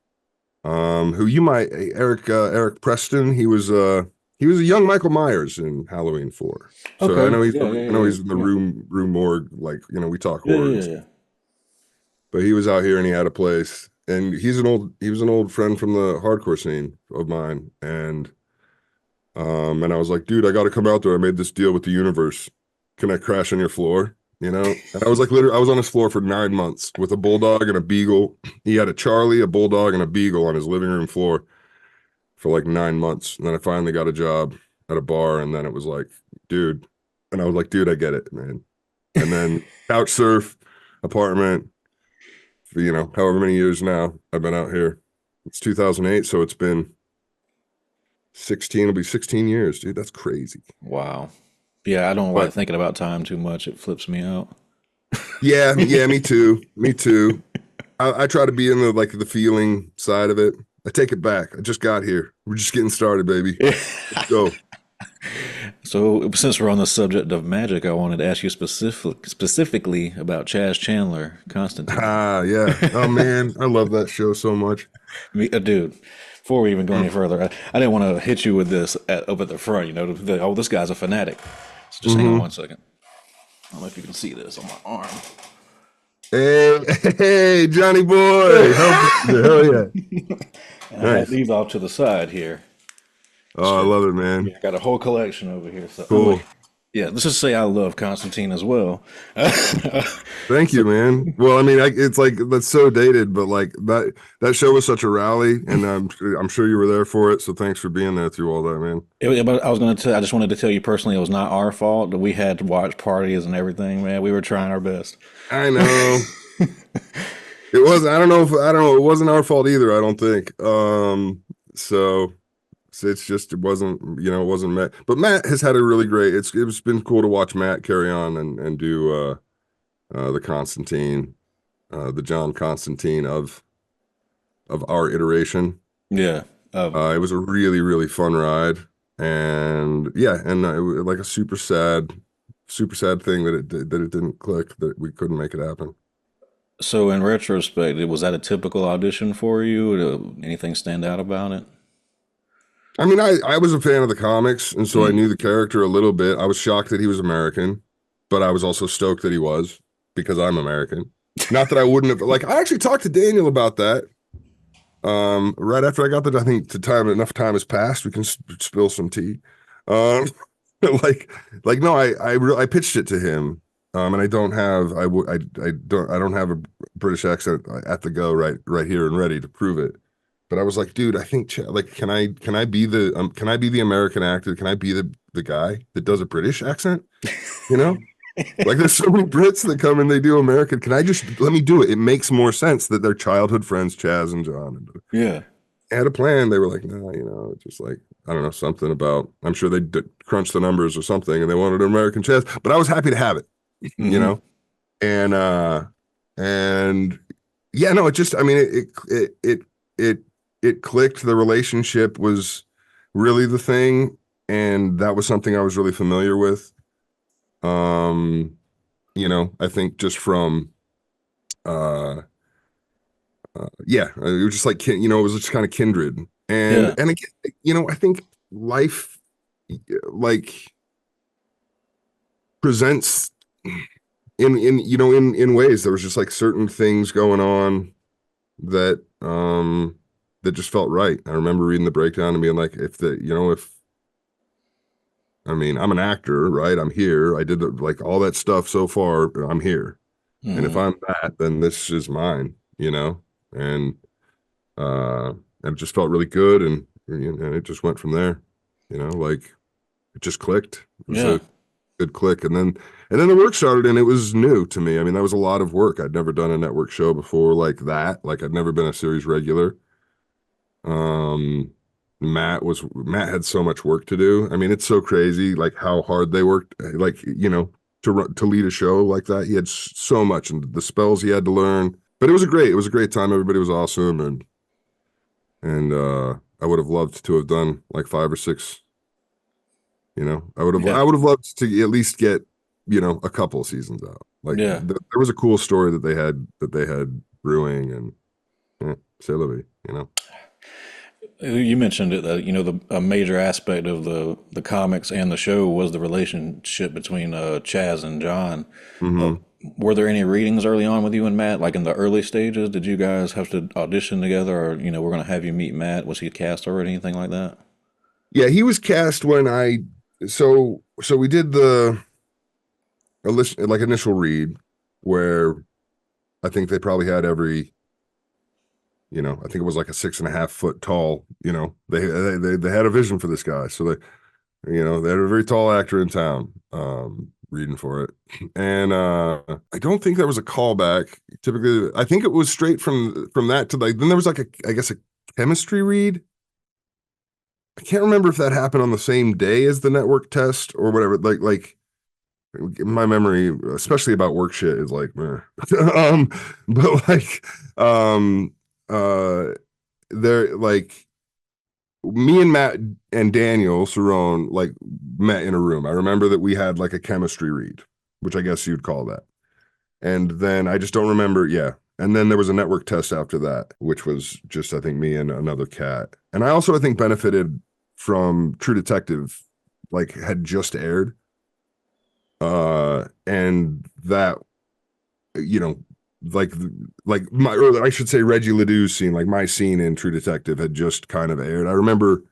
B: Who you might Eric Preston. He was a young Michael Myers in Halloween 4. So
A: Okay.
B: I know he's
A: Yeah,
B: in the room morgue, like, we talk
A: Yeah,
B: horror.
A: yeah.
B: But he was out here and he had a place, and he was an old friend from the hardcore scene of mine, and I was like, dude, I got to come out there. I made this deal with the universe. Can I crash on your floor? And I was like, literally, I was on his floor for 9 months with a bulldog and a beagle. He had a Charlie, a bulldog, and a beagle on his living room floor for like 9 months. And then I finally got a job at a bar. And then it was like, dude. And I was like, dude, I get it, man. And then couch surf, apartment, for, however many years now I've been out here. It's 2008. So it's been 16 years, dude. That's crazy.
A: Wow. Yeah, I don't like thinking about time too much. It flips me out.
B: Yeah, me too. Me too. I try to be in the feeling side of it. I take it back. I just got here. We're just getting started, baby. Let's go.
A: So, since we're on the subject of magic, I wanted to ask you specifically about Chaz Chandler, Constantine.
B: Yeah. Oh man, I love that show so much.
A: Dude, before we even go any further, I didn't want to hit you with this up at the front. Oh, this guy's a fanatic. So just hang on 1 second. I don't know if you can see this on my arm.
B: Hey, Johnny boy. Hell yeah.
A: And I have these off to the side here.
B: Oh, I love it, man.
A: I got a whole collection over here. So
B: Cool.
A: Yeah, let's just say I love Constantine as well.
B: Thank you, man. Well, I mean, it's like that's so dated, but like that show was such a rally, and I'm sure you were there for it. So thanks for being there through all that, man.
A: But I just wanted to tell you personally, it was not our fault that we had to watch parties and everything, man. We were trying our best.
B: I know. It wasn't. I don't know. It wasn't our fault either. I don't think. So It's just, it wasn't, it wasn't Matt. But Matt has had a really great, it's been cool to watch Matt carry on and do the Constantine, the John Constantine of our iteration.
A: Yeah.
B: It was a really, really fun ride. And yeah, and it was like a super sad thing that it didn't click, that we couldn't make it happen.
A: So in retrospect, was that a typical audition for you? Anything stand out about it?
B: I mean, I was a fan of the comics, and so I
A: Mm.
B: knew the character a little bit. I was shocked that he was American, but I was also stoked that he was, because I'm American. Not that I wouldn't have, like, I actually talked to Daniel about that. Right after I got that, I think enough time has passed, we can spill some tea. Um, like, no, I pitched it to him, and I don't have, I don't have a British accent at the go right here and ready to prove it. But I was like, dude, I think like, can I be the American actor? Can I be the guy that does a British accent? You know, like, there's so many Brits that come and they do American. Can I just let me do it? It makes more sense that they're childhood friends, Chaz and John. And
A: Yeah.
B: I had a plan. They were like, no, just like, I don't know, something about, I'm sure they crunched the numbers or something and they wanted an American Chaz, but I was happy to have it, you
A: Hmm.
B: know? And, and yeah, no, it just, I mean, it, it clicked. The relationship was really the thing. And that was something I was really familiar with. Um, I think just from, uh, yeah, it was just like, it was just kind of kindred.
A: Yeah.
B: And again, I think life, like, presents in ways. There was just like certain things going on that, that just felt right. I remember reading the breakdown and being like, if I mean, I'm an actor, right? I'm here. I did like all that stuff so far. I'm here. And if
A: Hmm.
B: I'm that, then this is mine, and uh and it just felt really good, and it just went from there, like, it just clicked. It was
A: Yeah.
B: a good click. And then the work started, and it was new to me. I mean, that was a lot of work. I'd never done a network show before like that. Like, I'd never been a series regular. um Matt had so much work to do. I mean, it's so crazy, like, how hard they worked, like, to lead a show like that. He had so much, and the spells he had to learn. But it was a great time. Everybody was awesome, and I would have loved to have done like 5 or 6.
A: Yeah.
B: I would have loved to at least get, a couple seasons out. Like,
A: Yeah.
B: there was a cool story that they had brewing, and c'est la vie.
A: You mentioned it that a major aspect of the comics and the show was the relationship between Chaz and John. Uh,
B: Hmm.
A: were there any readings early on with you and Matt? Like in the early stages, did you guys have to audition together, or we're going to have you meet Matt? Was he cast already? Anything like that?
B: Yeah, he was cast when so we did like initial read, where I think they probably had I think it was like a 6.5 foot tall, they had a vision for this guy. So they had a very tall actor in town, reading for it. And I don't think there was a callback. Typically, I think it was straight from that to, like, then there was like I guess a chemistry read. I can't remember if that happened on the same day as the network test or whatever. Like my memory, especially about work shit, is like, meh. um, but like, uh, they're like, me and Matt and Daniel Cerrone, like, met in a room. I remember that we had like a chemistry read, which I guess you'd call that. And then I just don't remember. Yeah. And then there was a network test after that, which was just, I think, me and another cat. And I also, I think, benefited from True Detective, like, had just aired. And that, you know, like, or I should say, Reggie Ledoux's scene, like my scene in True Detective, had just kind of aired. I remember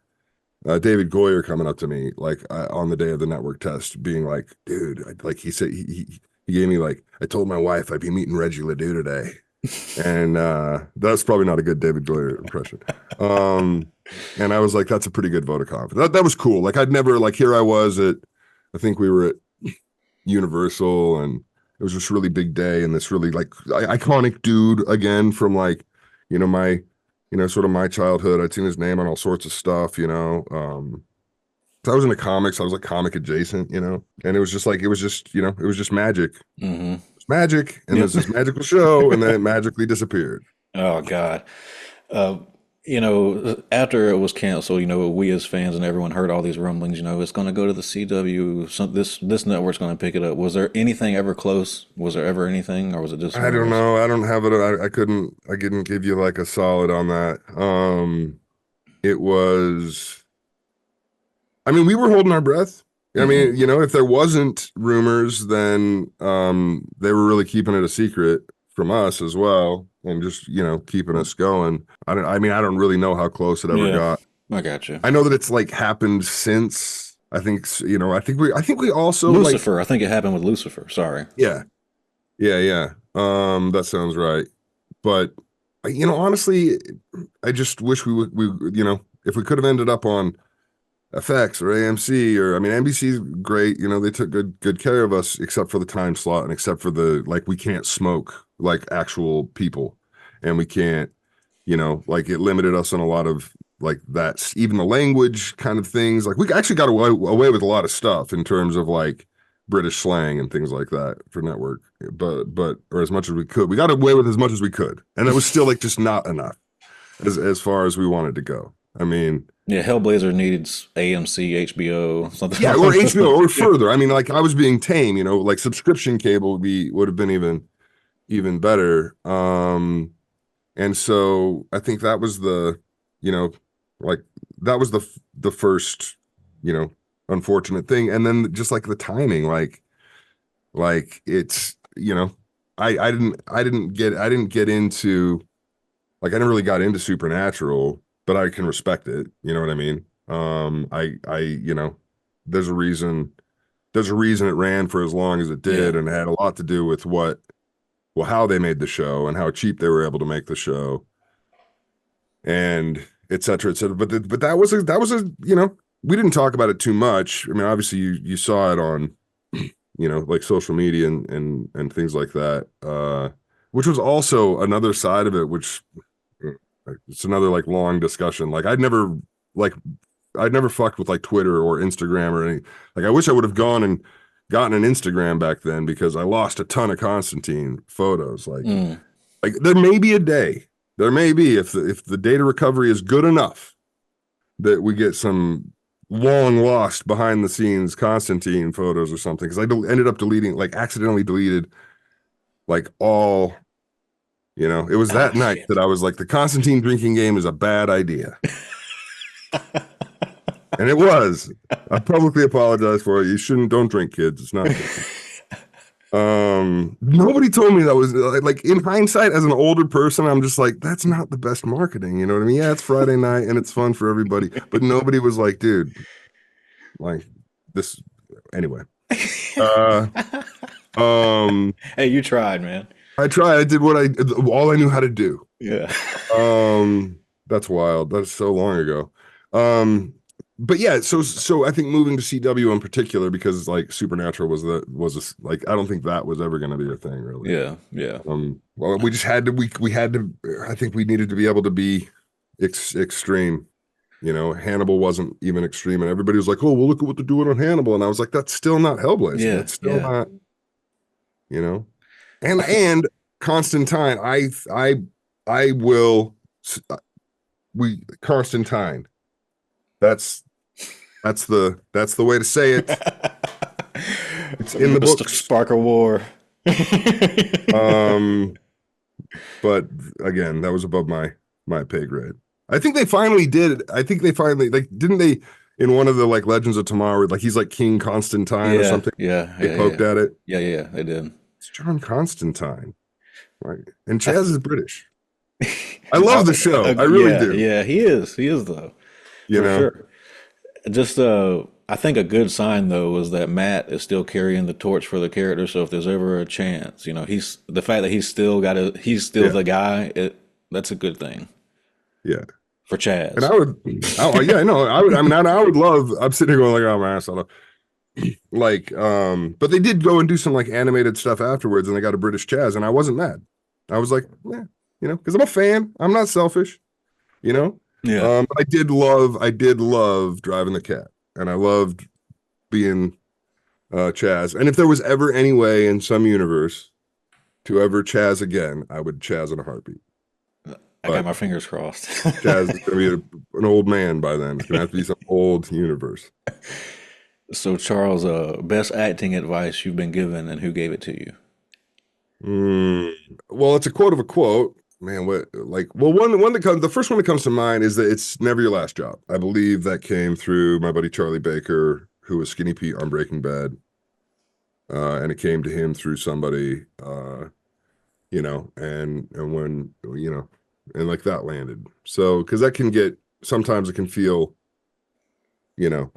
B: David Goyer coming up to me, like, on the day of the network test, being like, dude, like, he said, he gave me, like, I told my wife I'd be meeting Reggie Ledoux today. And that's probably not a good David Goyer impression. Um, and I was like, that's a pretty good vote of confidence. That was cool. Like, I'd never, like, here I was I think we were at Universal, and it was this really big day, and this really, like, iconic dude again from, like, my sort of my childhood. I'd seen his name on all sorts of stuff, So I was into comics. I was like comic adjacent, and it was just like, it was just magic.
A: Mm-hmm.
B: It's magic. And
A: Yep.
B: there's this magical show, and then it magically disappeared.
A: Oh God. Uh, after it was canceled, we as fans and everyone heard all these rumblings. It's going to go to the CW. This network's going to pick it up. Was there anything ever close? Was there ever anything, or was it just
B: I don't
A: rumors?
B: know. I don't have it. I couldn't give you like a solid on that. It was, I mean, we were holding our breath. I
A: Hmm.
B: mean, if there wasn't rumors, then they were really keeping it a secret from us as well, and just keeping us going. I don't really know how close it ever
A: Yeah,
B: got.
A: I got you.
B: I know that it's like happened since. I think we also like,
A: Lucifer. I think it happened with Lucifer. Sorry.
B: yeah, yeah. That sounds right. But honestly, I just wish if we could have ended up on FX or AMC, or I mean NBC's great, they took good care of us, except for the time slot, and except for the, like, we can't smoke like actual people, and we can't, like, it limited us on a lot of like that's even the language kind of things. Like, we actually got away with a lot of stuff in terms of like British slang and things like that for network, but or as much as we could, we got away with as much as we could, and it was still like just not enough as far as we wanted to go. I mean,
A: Yeah, Hellblazer needed AMC, HBO, something
B: yeah,
A: like
B: or HBO, or
A: that.
B: further. I mean, like, I was being tame, like subscription cable would have been even better. And so I think that was you know, like, that was the first, you know, unfortunate thing. And then just like the timing, like it's, I didn't get into, like, I never really got into Supernatural, but I can respect it. You know what I mean? There's a reason. There's a reason it ran for as long as it
A: Yeah,
B: did, and it had a lot to do with how they made the show and how cheap they were able to make the show, and et cetera, et cetera. But that was a we didn't talk about it too much. I mean, obviously you saw it on like social media and things like that, which was also another side of it, which it's another like long discussion. Like, I'd never fucked with like Twitter or Instagram or any. Like, I wish I would have gone and gotten an Instagram back then, because I lost a ton of Constantine photos.
A: mm,
B: Like there may be a day, there may be, if the data recovery is good enough, that we get some long lost behind the scenes Constantine photos or something. Because ended up deleting, like, accidentally deleted like all. It was
A: ah,
B: that night
A: shit.
B: that I was like, the Constantine drinking game is a bad idea. And it was. I publicly apologize for it. Don't drink, kids. It's not good. Nobody told me that was like, in hindsight, as an older person, I'm just like, that's not the best marketing. You know what I mean? Yeah, it's Friday night and it's fun for everybody, but nobody was like, dude, like, this anyway. Uh, um,
A: Hey, you tried, man.
B: I tried. I did all I knew how to do.
A: Yeah.
B: That's wild. That's so long ago. Um, but yeah, so I think moving to CW in particular, because like Supernatural like, I don't think that was ever going to be a thing, really.
A: Yeah, yeah.
B: Well, we just had to, we had to, I think we needed to be able to be extreme. Hannibal wasn't even extreme, and everybody was like, oh, well, look at what they're doing on Hannibal. And I was like, that's still not Hellblazer.
A: Yeah,
B: That's still
A: yeah.
B: not, you know, and
A: I think
B: Constantine. I will, Constantine. That's that's the way to say it. It's in the books.
A: Spark of War.
B: Um, but again, that was above my pay grade. I think they finally did. I think they finally, like, didn't they, in one of the like Legends of Tomorrow, like, he's like King Constantine or
A: Yeah,
B: something.
A: yeah,
B: They
A: yeah, yeah.
B: poked at it.
A: Yeah, yeah, they did.
B: It's John Constantine, right? And
A: I
B: Chaz
A: th
B: is British. I love the show. I really
A: yeah,
B: do.
A: yeah, he is. He is though,
B: You
A: for
B: know.
A: sure. Just I think a good sign though is that Matt is still carrying the torch for the character. So if there's ever a chance, he's the fact that he's still
B: Yeah.
A: the guy. That's a good thing
B: Yeah.
A: for
B: And
A: Chaz.
B: I would, yeah, no, I would. I mean, I would love. I'm sitting here going like, oh my ass, I love, like, but they did go and do some like animated stuff afterwards, and they got a British Chaz, and I wasn't mad. I was like, yeah, because I'm a fan. I'm not selfish. you know.
A: Yeah.
B: But I did love driving the cat, and I loved being Chaz. And if there was ever any way in some universe to ever Chaz again, I would Chaz in a heartbeat.
A: I got
B: But
A: my fingers crossed.
B: Chaz is going to be an old man by then. It's going to have to be some old universe.
A: So, Charles, best acting advice you've been given and who gave it to you?
B: Mm, well, it's a quote of a quote. Man, what like well one that comes the first one that comes to mind is that it's never your last job. I believe that came through my buddy Charlie Baker, who was Skinny Pete on Breaking Bad. And it came to him through somebody and when and like that landed. So because that can get sometimes it can feel, you know,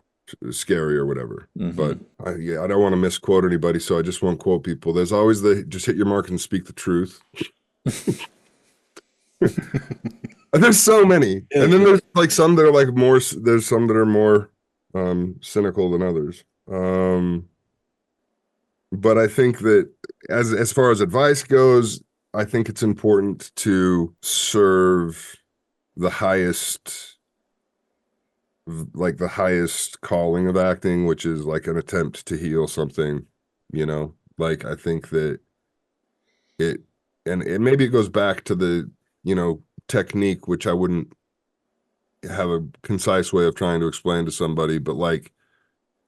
B: scary or whatever. But
A: Hmm.
B: I don't want to misquote anybody, so I just won't quote people. There's always the just hit your mark and speak the truth. And there's so many, and then there's like some that are like more. There's some that are more cynical than others. But I think that as far as advice goes, I think it's important to serve the highest the highest calling of acting, which is like an attempt to heal something, like I think that it and maybe it goes back to the, technique, which I wouldn't have a concise way of trying to explain to somebody, but like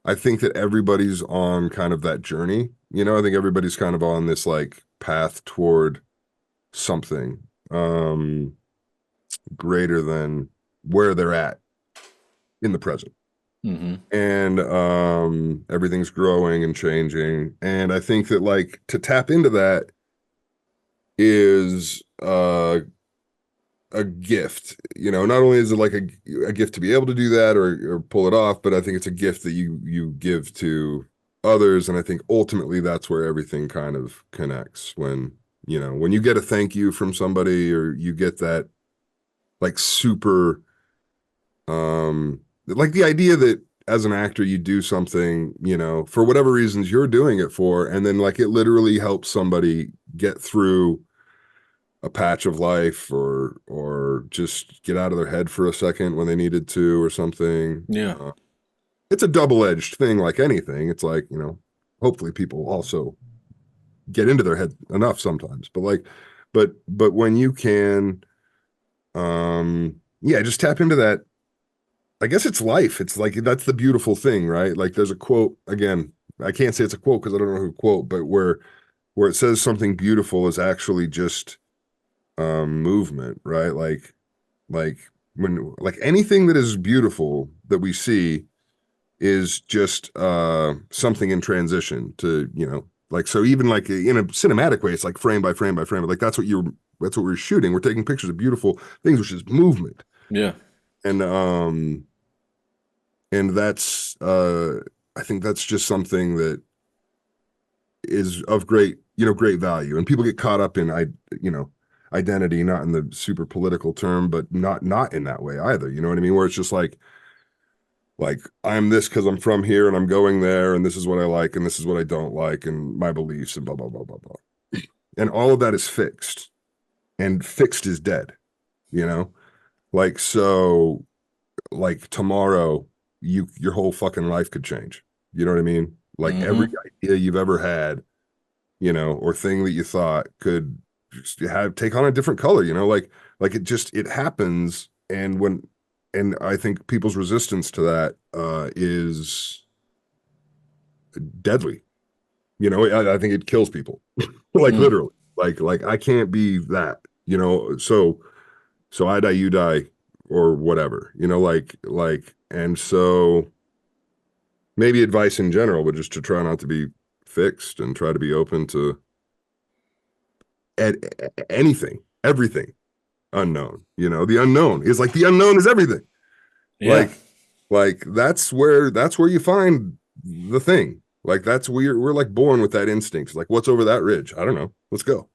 B: I think that everybody's on kind of that journey. I think everybody's kind of on this like path toward something greater than where they're at in the present.
A: Hmm.
B: And everything's growing and changing. And I think that like to tap into that is a gift. Not only is it like a gift to be able to do that or pull it off, but I think it's a gift that you give to others. And I think ultimately that's where everything kind of connects when you get a thank you from somebody or you get that like super like the idea that as an actor you do something, for whatever reasons you're doing it for, and then like it literally helps somebody get through a patch of life or just get out of their head for a second when they needed to or something.
A: Yeah.
B: It's a double-edged thing like anything. It's like, hopefully people also get into their head enough sometimes. But like but when you can yeah, just tap into that. I guess it's life. It's like that's the beautiful thing, right? Like there's a quote again. I can't say it's a quote because I don't know who quote, but where it says something beautiful is actually just movement, right? Like when like anything that is beautiful that we see is just something in transition to, like so even like in a cinematic way, it's like frame by frame by frame. Like that's what we're shooting. We're taking pictures of beautiful things, which is movement.
A: Yeah.
B: And that's I think that's just something that is of great value. And people get caught up in you know identity, not in the super political term, but not in that way either. You know what I mean? Where it's just like I'm this because I'm from here and I'm going there and this is what I like and this is what I don't like and my beliefs and blah blah blah blah blah. And all of that is fixed. And fixed is dead, you know? Like so like tomorrow your whole fucking life could change. You know what I mean? Like every
A: Hmm.
B: idea you've ever had, or thing that you thought could just take on a different color, like it happens. And I think people's resistance to that is deadly. I think it kills people, like
A: Mm.
B: literally. Like I can't be that, so I die, you die, or whatever, and so maybe advice in general, but just to try not to be fixed and try to be open to at anything, everything unknown. The unknown is like the unknown is everything.
A: Yeah.
B: Like that's where you find the thing. Like that's we're like born with that instinct. Like what's over that ridge? I don't know. Let's go.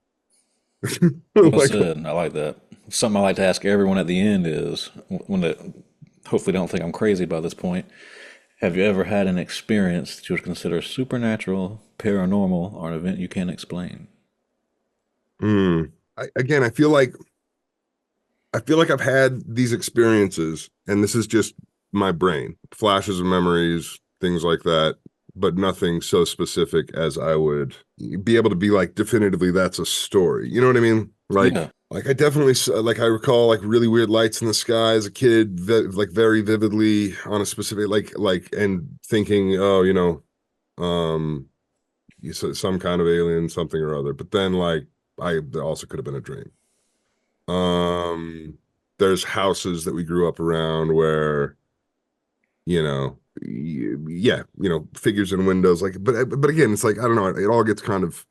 A: Well
B: Like
A: said. I like that. Something I like to ask everyone at the end is when the hopefully don't think I'm crazy by this point. Have you ever had an experience that you would consider supernatural, paranormal, or an event you can't explain?
B: again, I feel like I feel like I've had these experiences, and this is just my brain, flashes of memories, things like that, but nothing so specific as I would be able to be like definitively that's a story. You know what I mean?
A: Yeah.
B: Like I definitely like I recall like really weird lights in the sky as a kid, like very vividly on a specific and thinking, oh, um, you said some kind of alien, something or other. But then like I also could have been a dream. Um, there's houses that we grew up around where, yeah, figures in windows, like, but again, it's like, I don't know, it all gets kind of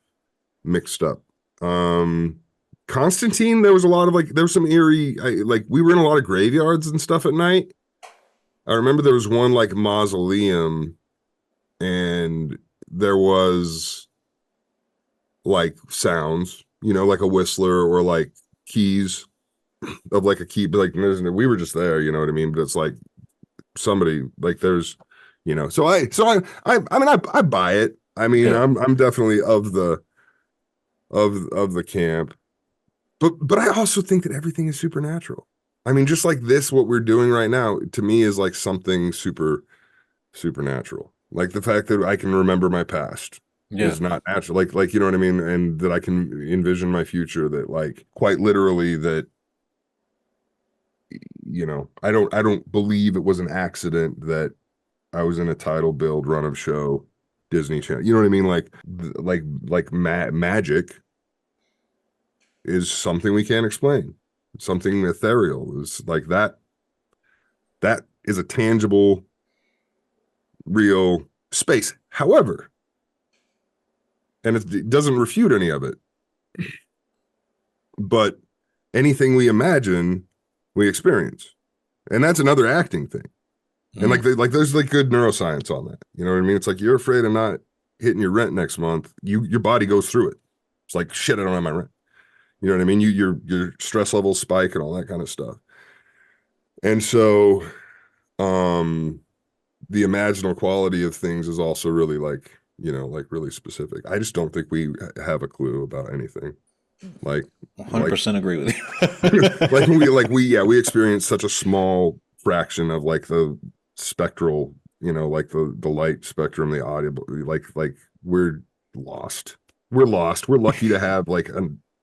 B: mixed up. Um, Constantine, there was a lot of like, there was some eerie, like, we were in a lot of graveyards and stuff at night. I remember there was one like mausoleum, and there was like sounds, like a whistler or like keys of like a key, but like we were just there, you know what I mean? But it's like somebody like there's, I buy it. I mean,
A: Yeah.
B: I'm definitely of the camp, but I also think that everything is supernatural. I mean, just like this, what we're doing right now, to me is like something supernatural. Like the fact that I can remember my past
A: Yeah.
B: is not natural. Like you know what I mean, and that I can envision my future. That like quite literally that I don't believe it was an accident that I was in a title build run of show Disney Channel. You know what I mean? Magic is something we can't explain. Something ethereal is like that. That is a tangible, real space. However, and it doesn't refute any of it, but anything we imagine, we experience, and that's another acting thing. And
A: Mm.
B: there's like good neuroscience on that. You know what I mean? It's like you're afraid of not hitting your rent next month. Your body goes through it. It's like shit, I don't have my rent. You know what I mean? Your stress levels spike and all that kind of stuff. And so um the imaginal quality of things is also really like, like really specific. I just don't think we have a clue about anything. Like like
A: 100% agree with
B: like
A: you.
B: we experience such a small fraction of like the spectral, like the light spectrum, the audible, like we're lost. We're lost. We're lucky to have like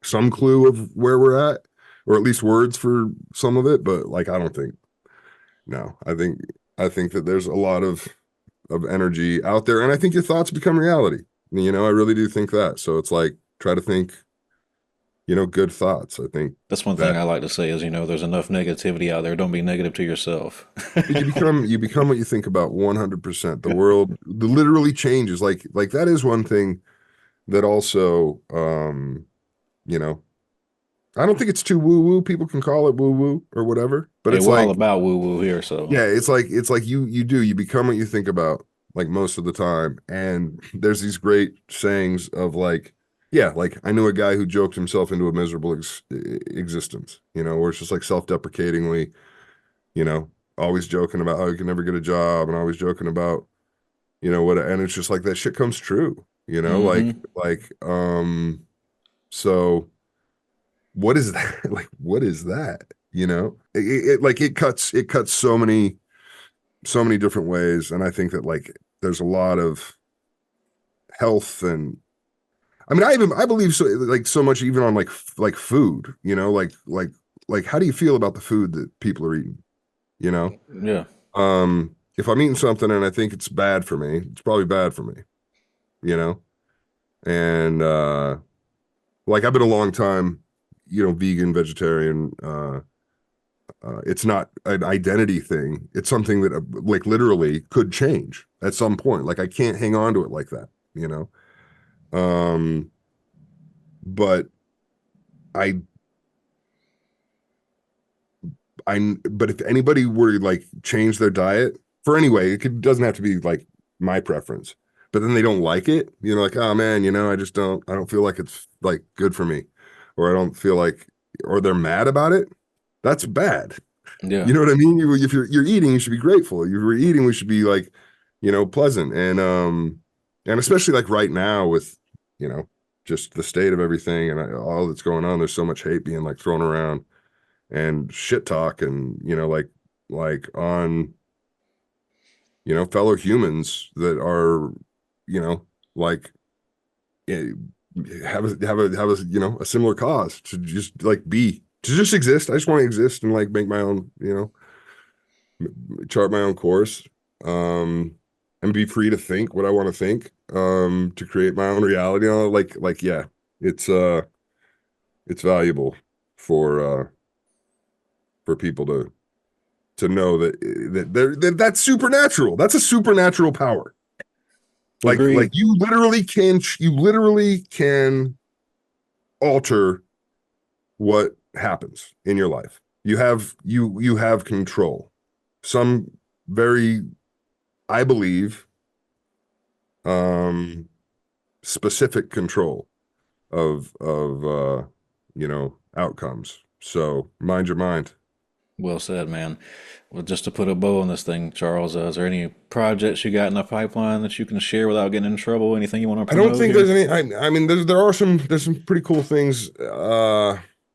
B: some clue of where we're at, or at least words for some of it. But like, I don't think. No, I think that there's a lot of energy out there, and I think your thoughts become reality. I really do think that. So it's like try to think, good thoughts. I think
A: That's one thing
B: that
A: I like to say is, there's enough negativity out there. Don't be negative to yourself.
B: you become what you think about 100%. The world literally changes. Like that is one thing that also you know, I don't think it's too woo woo. People can call it woo woo or whatever, but
A: Hey,
B: it's
A: we're all
B: like,
A: about woo woo here, so
B: yeah, it's like you become what you think about like most of the time. And there's these great sayings of like, yeah, like I knew a guy who joked himself into a miserable existence, where it's just like self-deprecatingly, you know, always joking about how you can never get a job and always joking about, what, and it's just like that shit comes true,
A: mm-hmm.
B: so what is that? Like, what is that? Like it cuts so many different ways. And I think that like there's a lot of health and I mean, I believe so like so much even on like food, like how do you feel about the food that people are eating? You know?
A: Yeah.
B: If I'm eating something and I think it's bad for me, it's probably bad for me, you know? And like I've been a long time, vegan, vegetarian, it's not an identity thing. It's something that like literally could change at some point. Like I can't hang on to it like that, you know? Um, but I, but if anybody were to like change their diet for anyway, doesn't have to be like my preference, but then they don't like it, like, oh man, I don't feel like it's like good for me, or I don't feel like, or they're mad about it. That's bad.
A: Yeah.
B: You know what I mean? If you're eating, you should be grateful. If you're eating, we should be like, pleasant. And especially like right now with, you know, just the state of everything and all that's going on. There's so much hate being like thrown around. and shit talk and, like on, fellow humans that are, like eh, have a similar cause to just like to just exist. I just want to exist and like make my own, chart my own course, um, and be free to think what I want to think, to create my own reality. Yeah, it's uh, it's valuable for people to know that's supernatural. That's a supernatural power. Like
A: Agreed.
B: you literally can alter what happens in your life. You have control. Some very, I believe, um specific control of outcomes. So mind your mind.
A: Well said, man. Well, just to put a bow on this thing, Charles, is there any projects you got in the pipeline that you can share without getting in trouble? Anything you want to
B: I don't
A: promote
B: think
A: here?
B: there's any. I mean, there's some pretty cool things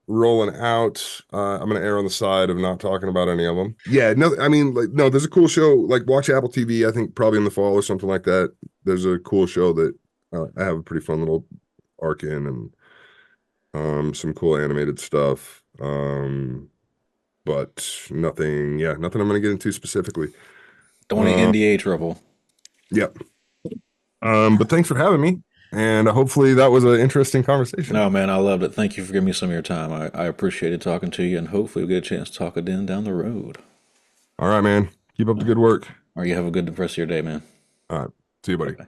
B: rolling out. I'm gonna err on the side of not talking about any of them. Yeah, no, I mean, like, no, there's a cool show. Like, watch Apple TV. I think probably in the fall or something like that. There's a cool show that I have a pretty fun little arc in, and some cool animated stuff. But nothing. Yeah, nothing I'm gonna get into specifically.
A: Don't want any
B: Um,
A: NDA trouble.
B: yeah. But thanks for having me, and hopefully that was an interesting conversation.
A: No, man, I loved it. Thank you for giving me some of your time. I appreciated talking to you, and hopefully we'll get a chance to talk again down the road.
B: All right, man. Keep up the good work.
A: Or you have a good rest of your day, man.
B: All right. See you,
A: Bye
B: buddy.
A: bye.